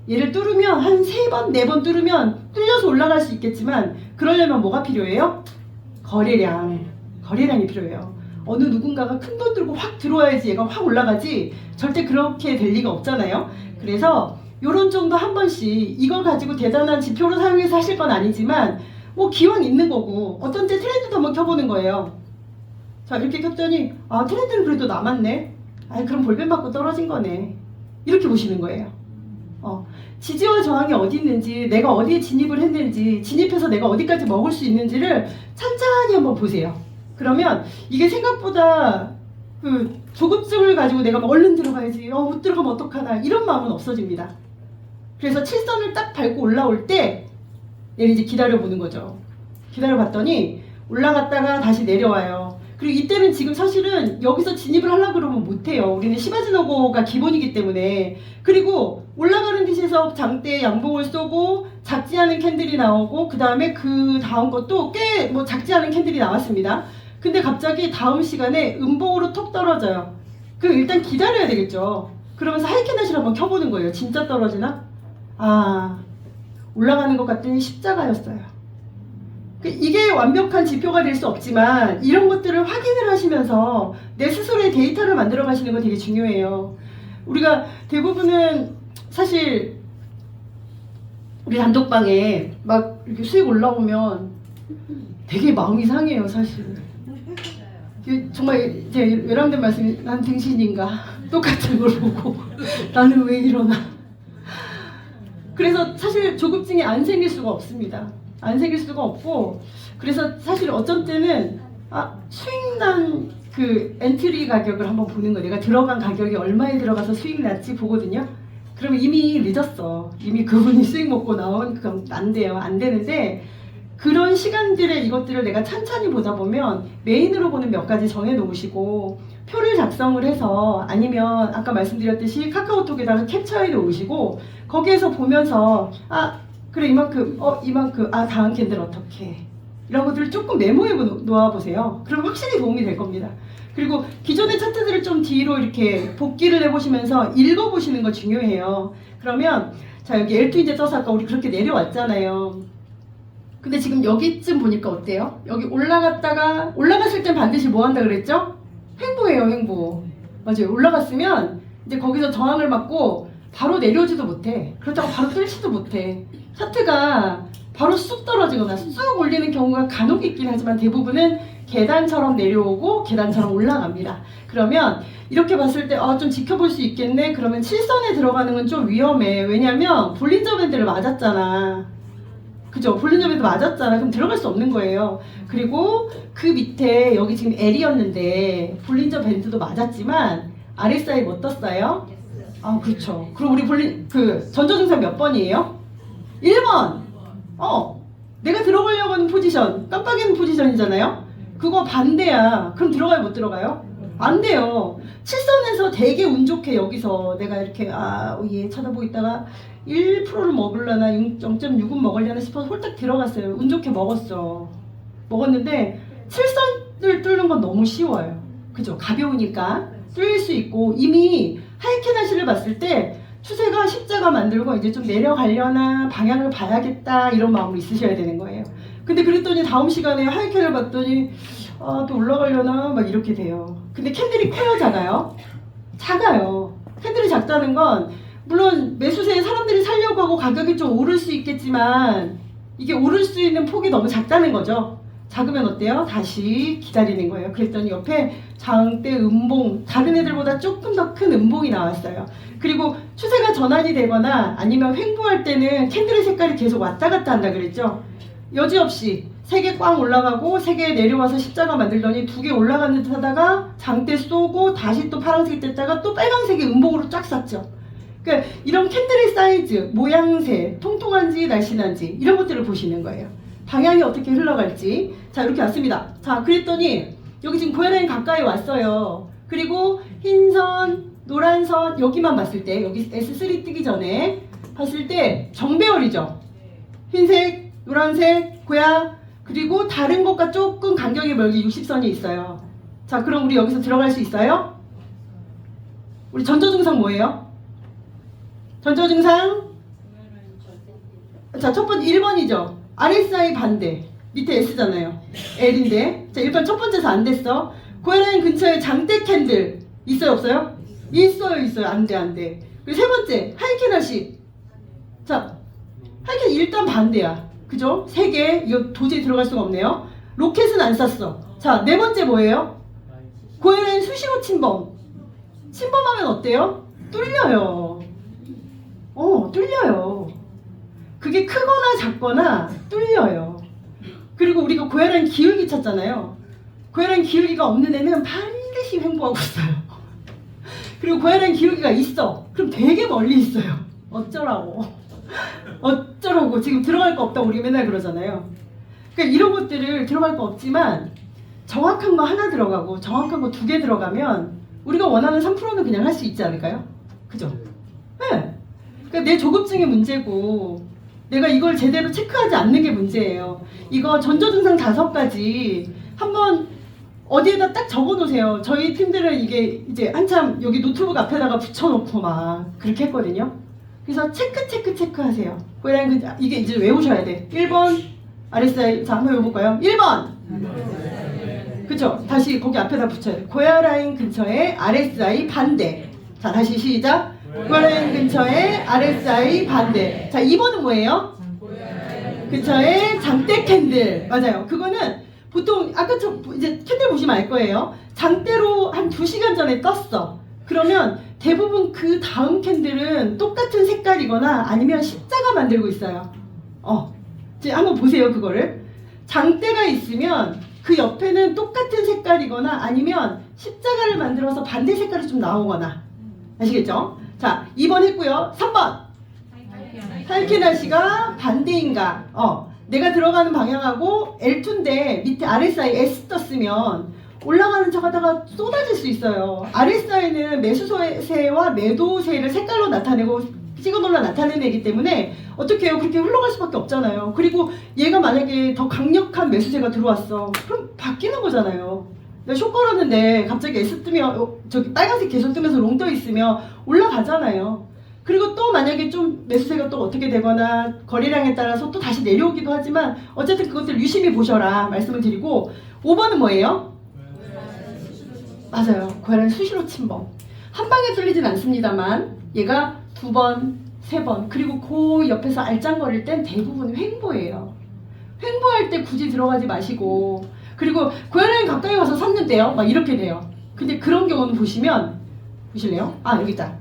얘를 뚫으면 한 3번, 4번 뚫으면 뚫려서 올라갈 수 있겠지만 그러려면 뭐가 필요해요? 거래량이 필요해요. 어느 누군가가 큰 돈 들고 확 들어와야지 얘가 확 올라가지 절대 그렇게 될 리가 없잖아요. 그래서 요런 정도 한 번씩 이걸 가지고 대단한 지표로 사용해서 하실 건 아니지만 뭐 기왕 있는 거고 어떤 때 트렌드도 한번 켜보는 거예요. 자 이렇게 켰더니 트렌드는 그래도 남았네. 그럼 볼펜 받고 떨어진 거네. 이렇게 보시는 거예요. 지지와 저항이 어디 있는지 내가 어디에 진입을 했는지 진입해서 내가 어디까지 먹을 수 있는지를 찬찬히 한번 보세요. 그러면 이게 생각보다 그 조급증을 가지고 내가 얼른 들어가야지 못 들어가면 어떡하나 이런 마음은 없어집니다. 그래서 7선을 딱 밟고 올라올 때 얘를 이제 기다려보는 거죠. 기다려봤더니 올라갔다가 다시 내려와요. 그리고 이때는 지금 사실은 여기서 진입을 하려고 그러면 못해요. 우리는 시바지노고가 기본이기 때문에. 그리고 올라가는 뜻에서 장대 양봉을 쏘고 작지 않은 캔들이 나오고 그 다음에 그 다음 것도 꽤 뭐 작지 않은 캔들이 나왔습니다. 근데 갑자기 다음 시간에 음봉으로 톡 떨어져요. 그럼 일단 기다려야 되겠죠. 그러면서 하이캐넷을 한번 켜보는 거예요. 진짜 떨어지나? 올라가는 것 같더니 십자가였어요. 이게 완벽한 지표가 될 수 없지만 이런 것들을 확인을 하시면서 내 스스로의 데이터를 만들어 가시는 거 되게 중요해요. 우리가 대부분은 사실 우리 단독방에 막 이렇게 수익 올라오면 되게 마음이 상해요, 사실. 정말 제 외람된 말씀이 난 등신인가 똑같은 걸 보고 나는 왜 이러나. 그래서 사실 조급증이 안 생길 수가 없습니다. 안 생길 수가 없고 그래서 사실 어쩐 때는 수익난 그 엔트리 가격을 한번 보는 거. 내가 들어간 가격이 얼마에 들어가서 수익 났지 보거든요. 그러면 이미 늦었어. 이미 그분이 수익 먹고 나온 그건 안 돼요. 안 되는데 그런 시간들에 이것들을 내가 찬찬히 보다 보면 메인으로 보는 몇 가지 정해 놓으시고 표를 작성을 해서 아니면 아까 말씀드렸듯이 카카오톡에다가 캡처해 놓으시고 거기에서 보면서 그래 이만큼 이만큼 다음 캔들 어떻게 이런 것들을 조금 메모해 놓아보세요. 그럼 확실히 도움이 될 겁니다. 그리고 기존의 차트들을 좀 뒤로 이렇게 복기를 해보시면서 읽어보시는 거 중요해요. 그러면 자 여기 L2 이제 떠서 아까 우리 그렇게 내려왔잖아요. 근데 지금 여기쯤 보니까 어때요? 여기 올라갔을 땐 반드시 뭐 한다 그랬죠? 횡보예요, 횡보. 맞아요. 올라갔으면 이제 거기서 저항을 맞고 바로 내려오지도 못해. 그렇다고 바로 뚫지도 못해. 차트가 바로 쑥 떨어지거나 쑥 올리는 경우가 간혹 있긴 하지만 대부분은 계단처럼 내려오고 계단처럼 올라갑니다. 그러면 이렇게 봤을 때 좀 지켜볼 수 있겠네. 그러면 7선에 들어가는 건 좀 위험해. 왜냐면 볼린저 밴드를 맞았잖아. 그죠? 볼린저 밴드 맞았잖아. 그럼 들어갈 수 없는 거예요. 그리고 그 밑에 여기 지금 L이었는데 볼린저 밴드도 맞았지만 RSI 뭐 떴어요? 그렇죠. 그럼 우리 전조증상 몇 번이에요? 1번. 내가 들어가려고 하는 포지션, 깜빡이는 포지션이잖아요? 그거 반대야. 그럼 들어가요, 못 들어가요? 안 돼요. 7선에서 되게 운 좋게 여기서 내가 이렇게 얘 쳐다보고 있다가 1%를 먹으려나 0.6은 먹으려나 싶어서 홀딱 들어갔어요. 운 좋게 먹었는데 7선을 뚫는 건 너무 쉬워요. 그죠? 가벼우니까 뚫릴 수 있고 이미 하이캐나시를 봤을 때 추세가 십자가 만들고 이제 좀 내려가려나 방향을 봐야겠다 이런 마음으로 있으셔야 되는 거예요. 근데 그랬더니 다음 시간에 하이캐를 봤더니 또 올라가려나 막 이렇게 돼요. 근데 캔들이 커요, 작아요? 작아요. 캔들이 작다는 건 물론 매수세에 사람들이 살려고 하고 가격이 좀 오를 수 있겠지만 이게 오를 수 있는 폭이 너무 작다는 거죠. 작으면 어때요? 다시 기다리는 거예요. 그랬더니 옆에 장대 음봉, 다른 애들보다 조금 더 큰 음봉이 나왔어요. 그리고 추세가 전환이 되거나 아니면 횡보할 때는 캔들의 색깔이 계속 왔다 갔다 한다 그랬죠. 여지없이 3개 꽝 올라가고 3개 내려와서 십자가 만들더니 2개 올라가는 듯 하다가 장대 쏘고 다시 또 파란색이 됐다가 또 빨간색이 음봉으로 쫙 쐈죠. 그러니까 이런 캔들의 사이즈, 모양새, 통통한지 날씬한지 이런 것들을 보시는 거예요. 방향이 어떻게 흘러갈지. 자, 이렇게 왔습니다. 자, 그랬더니 여기 지금 고혈압이 가까이 왔어요. 그리고 흰선, 노란선 여기만 봤을 때 여기 S3 뜨기 전에 봤을 때 정배열이죠. 흰색, 노란색, 고야 그리고 다른 것과 조금 간격이 멀게 60선이 있어요. 자, 그럼 우리 여기서 들어갈 수 있어요? 우리 전조증상 뭐예요? 전조증상? 자, 첫 번째 1번이죠. RSI 반대. 밑에 S잖아요. L인데. 자, 일단 첫 번째에서 안 됐어. 고혈라인 근처에 장대 캔들 있어요, 없어요? 있어요. 안 돼. 그리고 세 번째, 하이캐나시. 자, 하이캐 일단 반대야. 그죠? 3개. 이거 도저히 들어갈 수가 없네요. 로켓은 안 쐈어. 자, 네 번째 뭐예요? 고혈라인 수시로 침범. 침범하면 어때요? 뚫려요. 뚫려요. 그게 크거나 작거나 뚫려요. 그리고 우리가 고혈라인 기울기 찾잖아요. 고혈라인 기울기가 없는 애는 반드시 횡보하고 있어요. 그리고 고혈라인 기울기가 있어. 그럼 되게 멀리 있어요. 어쩌라고. 지금 들어갈 거 없다고 우리 맨날 그러잖아요. 그러니까 이런 것들을 들어갈 거 없지만 정확한 거 하나 들어가고 정확한 거 2개 들어가면 우리가 원하는 3%는 그냥 할 수 있지 않을까요? 그죠? 네. 그러니까 내 조급증의 문제고 내가 이걸 제대로 체크하지 않는 게 문제예요. 이거 전조증상 5가지 한번 어디에다 딱 적어놓으세요. 저희 팀들은 이게 이제 한참 여기 노트북 앞에다가 붙여놓고 막 그렇게 했거든요. 그래서 체크 하세요. 이게 이제 외우셔야 돼. 1번 RSI. 자, 한번 외워볼까요? 1번. 그쵸? 다시 거기 앞에다 붙여야 돼. 고혈라인 근처에 RSI 반대. 자, 다시 시작. 고혈라인 근처에 RSI 반대. 자, 2번은 뭐예요? 근처에 장대 캔들. 맞아요. 그거는 보통 아까 이제 캔들 보시면 알 거예요. 장대로 한 2시간 전에 떴어. 그러면 대부분 그 다음 캔들은 똑같은 색깔이거나 아니면 십자가 만들고 있어요. 이제 한번 보세요. 그거를. 장대가 있으면 그 옆에는 똑같은 색깔이거나 아니면 십자가를 만들어서 반대 색깔이 좀 나오거나. 아시겠죠? 자, 2번 했고요. 3번. 하이캐나시가 반대인가? 내가 들어가는 방향하고 L2인데 밑에 RSI S 떴으면 올라가는 척 하다가 쏟아질 수 있어요. RSI는 매수세와 매도세를 색깔로 나타내고 찍어 놀라 나타내는 애기 때문에 어떻게 해요? 그렇게 흘러갈 수밖에 없잖아요. 그리고 얘가 만약에 더 강력한 매수세가 들어왔어. 그럼 바뀌는 거잖아요. 내가 쇼 걸었는데 갑자기 S 뜨면 저기 빨간색 계속 뜨면서 롱 떠 있으면 올라가잖아요. 그리고 또 만약에 좀 매수세가 또 어떻게 되거나 거래량에 따라서 또 다시 내려오기도 하지만 어쨌든 그것들 유심히 보셔라 말씀을 드리고 5번은 뭐예요? 맞아요. 고혈압 수시로 침범. 한 방에 뚫리진 않습니다만 얘가 2번, 3번 그리고 그 옆에서 알짱거릴 땐 대부분 횡보예요. 횡보할 때 굳이 들어가지 마시고 그리고 고혈압이 가까이 와서 샀는데요. 막 이렇게 돼요. 근데 그런 경우는 보실래요? 아 여기 있다.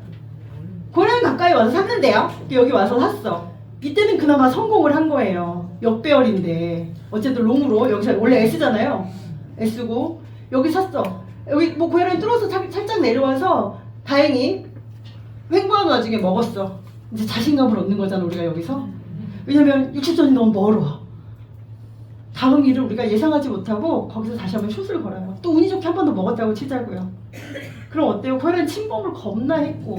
고혈압이 가까이 와서 샀는데요. 여기 와서 샀어. 이때는 그나마 성공을 한 거예요. 역배열인데 어쨌든 롱으로 여기서 원래 S잖아요. S고 여기 샀어. 여기 뭐 고혈압이 뚫어서 살짝 내려와서 다행히 횡보한 와중에 먹었어. 이제 자신감을 얻는 거잖아 우리가 여기서. 왜냐면 60전이 너무 멀어. 다음 일을 우리가 예상하지 못하고 거기서 다시 한번 숏을 걸어요. 또 운이 좋게 한 번 더 먹었다고 치자고요. 그럼 어때요? 고혈압 침범을 겁나 했고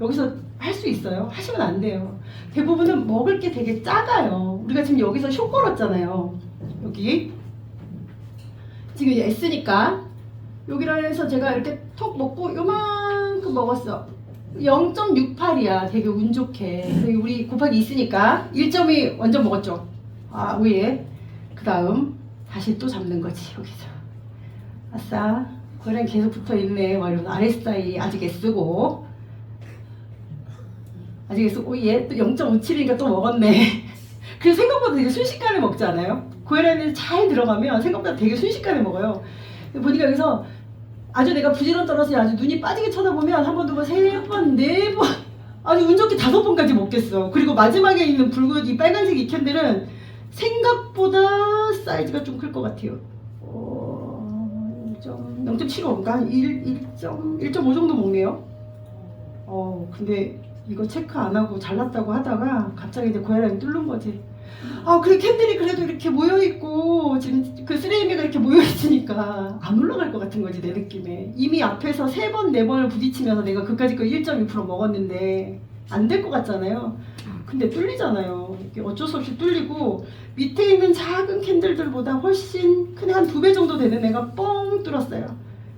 여기서 할 수 있어요? 하시면 안 돼요. 대부분은 먹을 게 되게 작아요. 우리가 지금 여기서 숏 걸었잖아요. 여기 지금 S니까 여기라 해서 제가 이렇게 톡 먹고 요만큼 먹었어. 0.68이야. 되게 운 좋게. 여기 우리 곱하기 있으니까 1점이 완전 먹었죠. 아 위에 그 다음 다시 또 잡는 거지 여기서. 아싸 고혈압 계속 붙어있네. 막 이러면 RSI 아직 S고 아직 S고 얘 또 0.57이니까 또 먹었네. 그래서 생각보다 되게 순식간에 먹지 않아요? 고혈압이 잘 들어가면 생각보다 되게 순식간에 먹어요. 보니까 여기서 아주 내가 부지런 떨어서 아주 눈이 빠지게 쳐다보면 한 번, 두 번, 세 번, 네 번 아주 운 좋게 5번까지 먹겠어. 그리고 마지막에 있는 붉은 이 빨간색 이 캔들은 생각보다 사이즈가 좀 클 것 같아요. 0.75인가? 1.5 정도 먹네요. 근데 이거 체크 안 하고 잘났다고 하다가 갑자기 이제 고혈압이 뚫는 거지. 아, 그래 캔들이 그래도 이렇게 모여있고 지금 그 쓰레기가 이렇게 모여있으니까 안 올라갈 것 같은 거지 내 느낌에. 이미 앞에서 3번, 4번을 부딪히면서 내가 그까짓 거 1.2% 먹었는데 안 될 것 같잖아요. 근데 뚫리잖아요. 이게 어쩔 수 없이 뚫리고 밑에 있는 작은 캔들들보다 훨씬 큰 한 2배 정도 되는 애가 뻥 뚫었어요.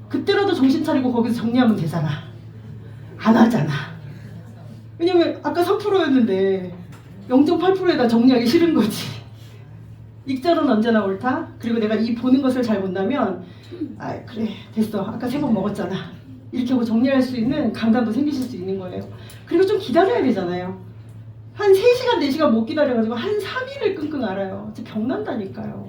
그때라도 정신 차리고 거기서 정리하면 되잖아. 안 하잖아. 왜냐면 아까 3%였는데 0.8%에다 정리하기 싫은 거지. 익절은 언제나 옳다. 그리고 내가 이 보는 것을 잘 본다면 아 그래 됐어 아까 3번 먹었잖아 이렇게 하고 정리할 수 있는 감각도 생기실 수 있는 거예요. 그리고 좀 기다려야 되잖아요. 한 3시간 4시간 못 기다려가지고 한 3일을 끙끙 앓아요. 진짜 병난다니까요.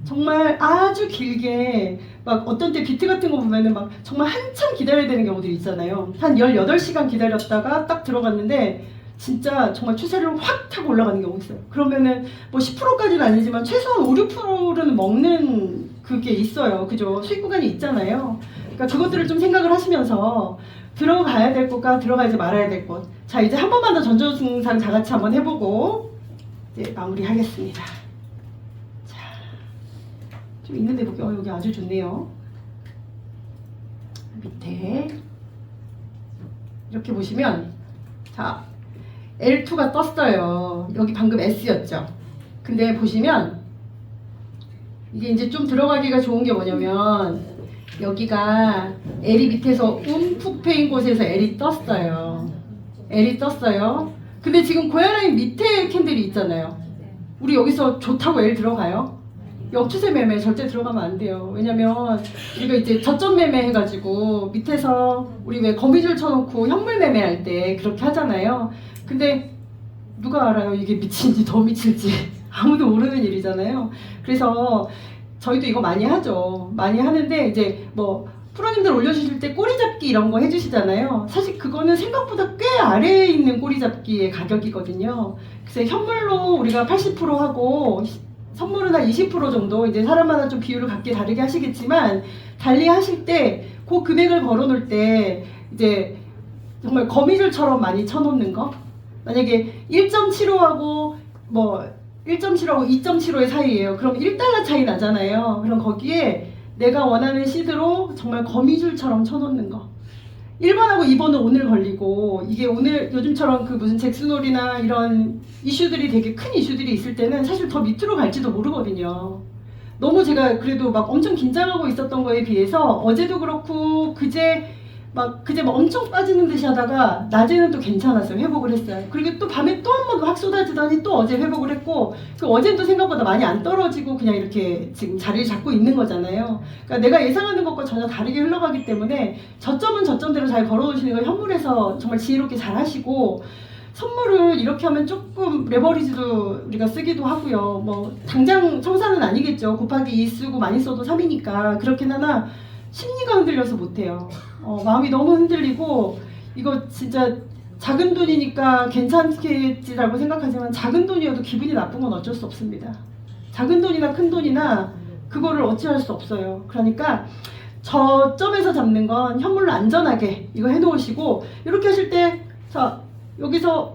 정말 아주 길게 막 어떤 때 비트 같은 거 보면은 막 정말 한참 기다려야 되는 경우들이 있잖아요. 한 18시간 기다렸다가 딱 들어갔는데 진짜 정말 추세를 확 타고 올라가는 경우 있어요. 그러면은 뭐 10%까지는 아니지만 최소한 5, 6%는 먹는 그게 있어요. 그죠? 수익 구간이 있잖아요. 그러니까 그것들을 좀 생각을 하시면서 들어가야 될 곳과 들어가지 말아야 될 곳. 자, 이제 한 번만 더 전조증상 다 같이 한번 해보고 이제 마무리하겠습니다. 자, 좀 있는데 볼게요. 여기 아주 좋네요. 밑에 이렇게 보시면 자, L2가 떴어요. 여기 방금 S였죠. 근데 보시면 이게 이제 좀 들어가기가 좋은 게 뭐냐면 여기가 L이 밑에서 움푹 패인 곳에서 L이 떴어요. L이 떴어요. 근데 지금 고혈압 밑에 캔들이 있잖아요. 우리 여기서 좋다고 L 들어가요? 역추세 매매 절대 들어가면 안 돼요. 왜냐면 우리가 이제 저점 매매 해가지고 밑에서 우리 왜 거미줄 쳐놓고 현물 매매할 때 그렇게 하잖아요. 근데 누가 알아요? 이게 미친지 더 미칠지 아무도 모르는 일이잖아요. 그래서 저희도 이거 많이 하죠. 많이 하는데 이제 뭐 프로님들 올려주실 때 꼬리 잡기 이런 거 해주시잖아요. 사실 그거는 생각보다 꽤 아래에 있는 꼬리 잡기의 가격이거든요. 그래서 현물로 우리가 80% 하고 선물은 한 20% 정도 이제 사람마다 좀 비율을 각기 다르게 하시겠지만 달리 하실 때 그 금액을 걸어놓을 때 이제 정말 거미줄처럼 많이 쳐놓는 거. 만약에 1.75하고 뭐 1.75하고 2.75의 사이예요. 그럼 1달러 차이 나잖아요. 그럼 거기에 내가 원하는 시드로 정말 거미줄처럼 쳐놓는 거. 1번하고 2번은 오늘 걸리고 이게 오늘 요즘처럼 그 무슨 잭슨홀이나 이런 이슈들이 되게 큰 이슈들이 있을 때는 사실 더 밑으로 갈지도 모르거든요. 너무 제가 그래도 막 엄청 긴장하고 있었던 거에 비해서 어제도 그렇고 그제 막 엄청 빠지는 듯이 하다가 낮에는 또 괜찮았어요. 회복을 했어요. 그리고 또 밤에 또 한 번 확 쏟아지더니 또 어제 회복을 했고 그 어제는 또 생각보다 많이 안 떨어지고 그냥 이렇게 지금 자리를 잡고 있는 거잖아요. 그러니까 내가 예상하는 것과 전혀 다르게 흘러가기 때문에 저점은 저점대로 잘 걸어오시는 걸 현물에서 정말 지혜롭게 잘 하시고 선물을 이렇게 하면 조금 레버리지도 우리가 쓰기도 하고요. 뭐 당장 청산은 아니겠죠. 곱하기 2 쓰고 많이 써도 3이니까 그렇긴 하나 심리가 흔들려서 못해요. 마음이 너무 흔들리고 이거 진짜 작은 돈이니까 괜찮겠지라고 생각하지만 작은 돈이어도 기분이 나쁜 건 어쩔 수 없습니다. 작은 돈이나 큰 돈이나 그거를 어찌할 수 없어요. 그러니까 저점에서 잡는 건 현물로 안전하게 이거 해놓으시고 이렇게 하실 때 자 여기서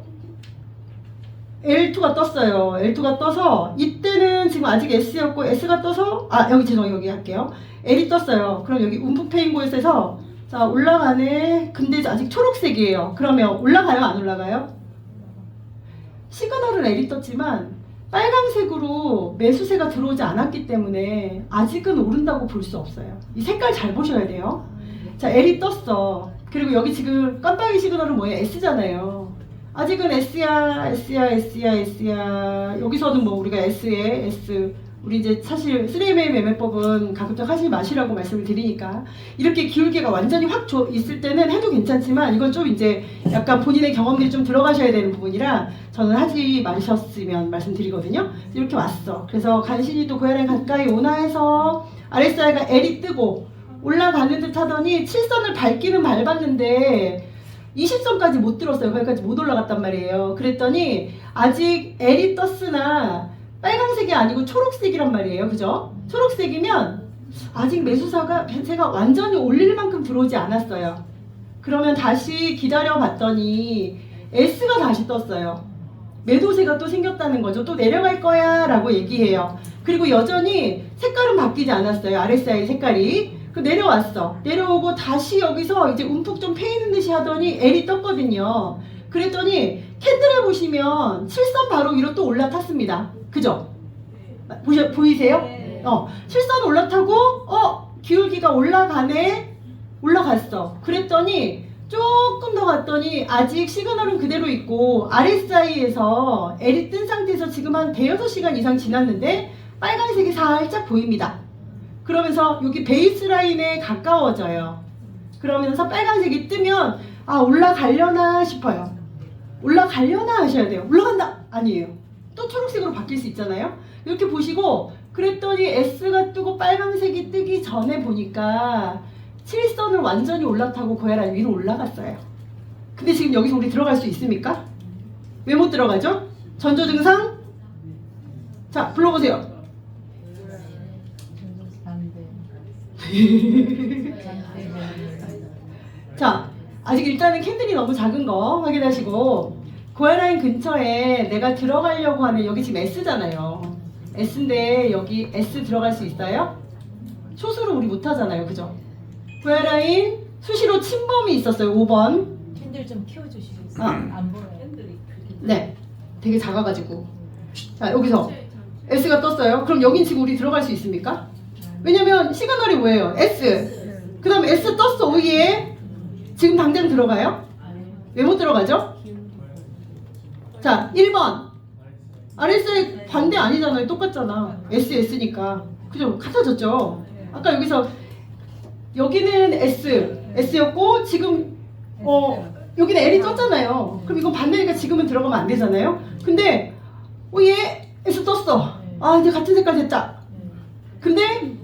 L2가 떴어요. L2가 떠서 이때는 지금 아직 S였고 S가 떠서 여기 죄송해요. 여기 할게요. L이 떴어요. 그럼 여기 움푹 패인 곳에서 자 올라가네. 근데 아직 초록색이에요. 그러면 올라가요? 안 올라가요? 시그널은 L이 떴지만 빨강색으로 매수세가 들어오지 않았기 때문에 아직은 오른다고 볼 수 없어요. 이 색깔 잘 보셔야 돼요. 자 L이 떴어. 그리고 여기 지금 깜빡이 시그널은 뭐예요? S잖아요. 아직은 S야. 여기서는 뭐 우리가 S에 S. 우리 이제 사실 3MA 매매법은 가급적 하지 마시라고 말씀을 드리니까 이렇게 기울기가 완전히 확 있을 때는 해도 괜찮지만 이건 좀 이제 약간 본인의 경험들이 좀 들어가셔야 되는 부분이라 저는 하지 마셨으면 말씀드리거든요. 이렇게 왔어. 그래서 간신히 또 고야랑 가까이 오나 해서 RSI가 L이 뜨고 올라가는 듯 하더니 7선을 밟기는 밟았는데 20선까지 못 들었어요. 거기까지 못 올라갔단 말이에요. 그랬더니 아직 L이 떴으나 빨간색이 아니고 초록색이란 말이에요. 그죠? 초록색이면 아직 매수세가 완전히 올릴 만큼 들어오지 않았어요. 그러면 다시 기다려 봤더니 S가 다시 떴어요. 매도세가 또 생겼다는 거죠. 또 내려갈 거야 라고 얘기해요. 그리고 여전히 색깔은 바뀌지 않았어요. RSI 색깔이. 내려왔어. 내려오고 다시 여기서 이제 움푹 좀 패이는 듯이 하더니 L이 떴거든요. 그랬더니 캔들을 보시면 7선 바로 위로 또 올라탔습니다. 그죠? 보이세요? 7선 올라타고 기울기가 올라가네. 올라갔어. 그랬더니 조금 더 갔더니 아직 시그널은 그대로 있고 RSI에서 L이 뜬 상태에서 지금 한 대여섯 시간 이상 지났는데 빨간색이 살짝 보입니다. 그러면서 여기 베이스라인에 가까워져요. 그러면서 빨간색이 뜨면 올라가려나 싶어요. 올라가려나 하셔야 돼요. 올라간다! 아니에요. 또 초록색으로 바뀔 수 있잖아요. 이렇게 보시고 그랬더니 S가 뜨고 빨간색이 뜨기 전에 보니까 7선을 완전히 올라타고 고야라인 위로 올라갔어요. 근데 지금 여기서 우리 들어갈 수 있습니까? 왜 못 들어가죠? 전조 증상? 자, 불러보세요. 자, 아직 일단은 캔들이 너무 작은 거 확인하시고 고야라인 근처에 내가 들어가려고 하는 여기 지금 S잖아요. S인데 여기 S 들어갈 수 있어요? 초수로 우리 못하잖아요. 그죠? 고야라인 수시로 침범이 있었어요. 5번. 캔들 좀 키워주시겠어요? 안 보여요. 캔들이 네. 되게 작아가지고. 자, 여기서 S가 떴어요. 그럼 여긴 지금 우리 들어갈 수 있습니까? 왜냐면 시그널이 뭐예요? S. 그 다음에 S 떴어. 오예. 지금 당장 들어가요? 왜 못 들어가죠? 자, 1번. RSI 반대 아니잖아요. 똑같잖아. S니까. 그죠? 같아졌죠? 아까 여기서 여기는 S였고 지금 여기는 L이 떴잖아요. 그럼 이건 반대니까 지금은 들어가면 안 되잖아요. 근데 얘 S 떴어. 이제 같은 색깔 됐다. 근데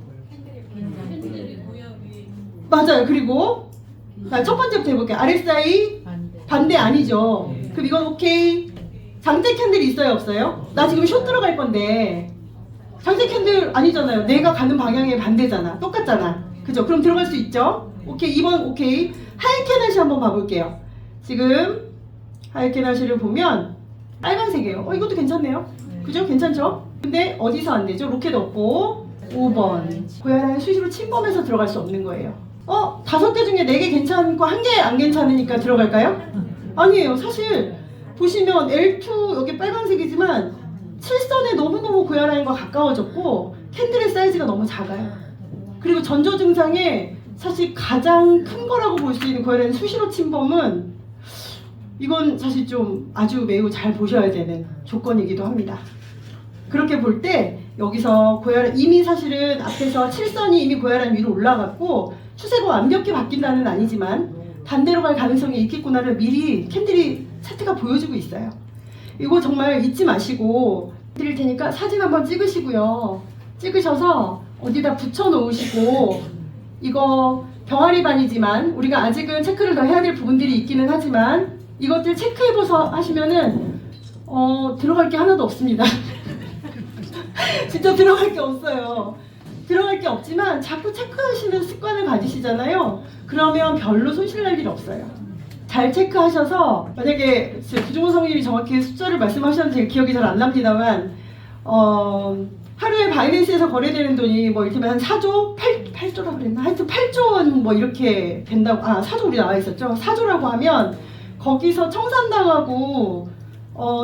맞아요. 그리고 첫 번째부터 해볼게요. RSI 반대 아니죠. 그럼 이건 오케이. 장대 캔들이 있어요? 없어요? 나 지금 숏 들어갈 건데 장대 캔들 아니잖아요. 내가 가는 방향의 반대잖아. 똑같잖아. 그죠? 그럼 들어갈 수 있죠? 오케이. 2번 오케이. 하이캐나시 한번 봐볼게요. 지금 하이캐나시를 보면 빨간색이에요. 이것도 괜찮네요. 그죠? 괜찮죠? 근데 어디서 안 되죠? 로켓 없고 5번. 고야라인 수시로 침범해서 들어갈 수 없는 거예요. 5개 중에 4개 괜찮고 1개 안 괜찮으니까 들어갈까요? 아니에요. 사실 보시면 L2 여기 빨간색이지만 7선에 너무너무 고혈압과 가까워졌고 캔들의 사이즈가 너무 작아요. 그리고 전조 증상에 사실 가장 큰 거라고 볼 수 있는 고혈압 수시로 침범은 이건 사실 좀 아주 매우 잘 보셔야 되는 조건이기도 합니다. 그렇게 볼 때 여기서 고혈압 이미 사실은 앞에서 7선이 이미 고혈압 위로 올라갔고 추세가 완벽히 바뀐다는 아니지만 반대로 갈 가능성이 있겠구나를 미리 캔들이 차트가 보여주고 있어요. 이거 정말 잊지 마시고 드릴 테니까 사진 한번 찍으시고요. 찍으셔서 어디다 붙여 놓으시고 이거 병아리 반이지만 우리가 아직은 체크를 더 해야 될 부분들이 있기는 하지만 이것들 체크해보서 하시면은 들어갈 게 하나도 없습니다. 진짜 들어갈 게 없어요. 들어갈 게 없지만 자꾸 체크하시는 습관을 가지시잖아요. 그러면 별로 손실 날 일 없어요. 잘 체크하셔서 만약에 구종호 성님이 정확히 숫자를 말씀하셨는지 제가 기억이 잘 안 납니다만 하루에 바이낸스에서 거래되는 돈이 뭐 이를테면 한 4조? 8조라고 그랬나? 하여튼 8조 원 뭐 이렇게 된다고 4조 우리 나와 있었죠. 4조라고 하면 거기서 청산당하고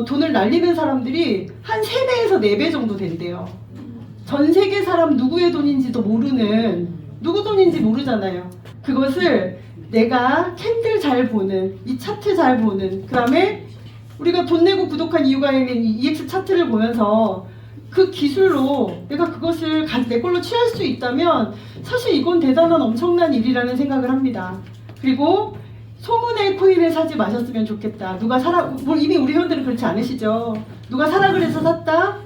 돈을 날리는 사람들이 한 3배에서 4배 정도 된대요. 전 세계 사람 누구의 돈인지도 모르는 누구 돈인지 모르잖아요. 그것을 내가 캔들 잘 보는 이 차트 잘 보는 그 다음에 우리가 돈 내고 구독한 이유가 있는 이 EX 차트를 보면서 그 기술로 내가 그것을 내 걸로 취할 수 있다면 사실 이건 대단한 엄청난 일이라는 생각을 합니다. 그리고 소문의 코인을 사지 마셨으면 좋겠다. 누가 사라, 뭐 이미 우리 회원들은 그렇지 않으시죠? 누가 사라 그래서 샀다?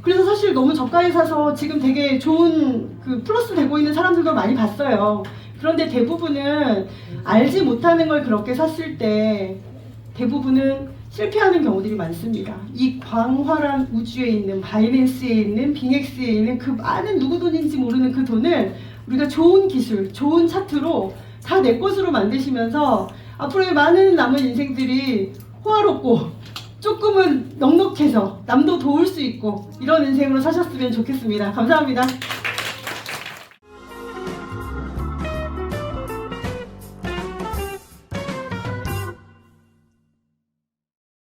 그래서 사실 너무 저가에 사서 지금 되게 좋은 그 플러스 되고 있는 사람들도 많이 봤어요. 그런데 대부분은 알지 못하는 걸 그렇게 샀을 때 대부분은 실패하는 경우들이 많습니다. 이 광활한 우주에 있는 바이낸스에 있는 빙엑스에 있는 그 많은 누구 돈인지 모르는 그 돈을 우리가 좋은 기술, 좋은 차트로 다 내 것으로 만드시면서 앞으로의 많은 남은 인생들이 호화롭고 조금은 넉넉해서 남도 도울 수 있고 이런 인생으로 사셨으면 좋겠습니다. 감사합니다.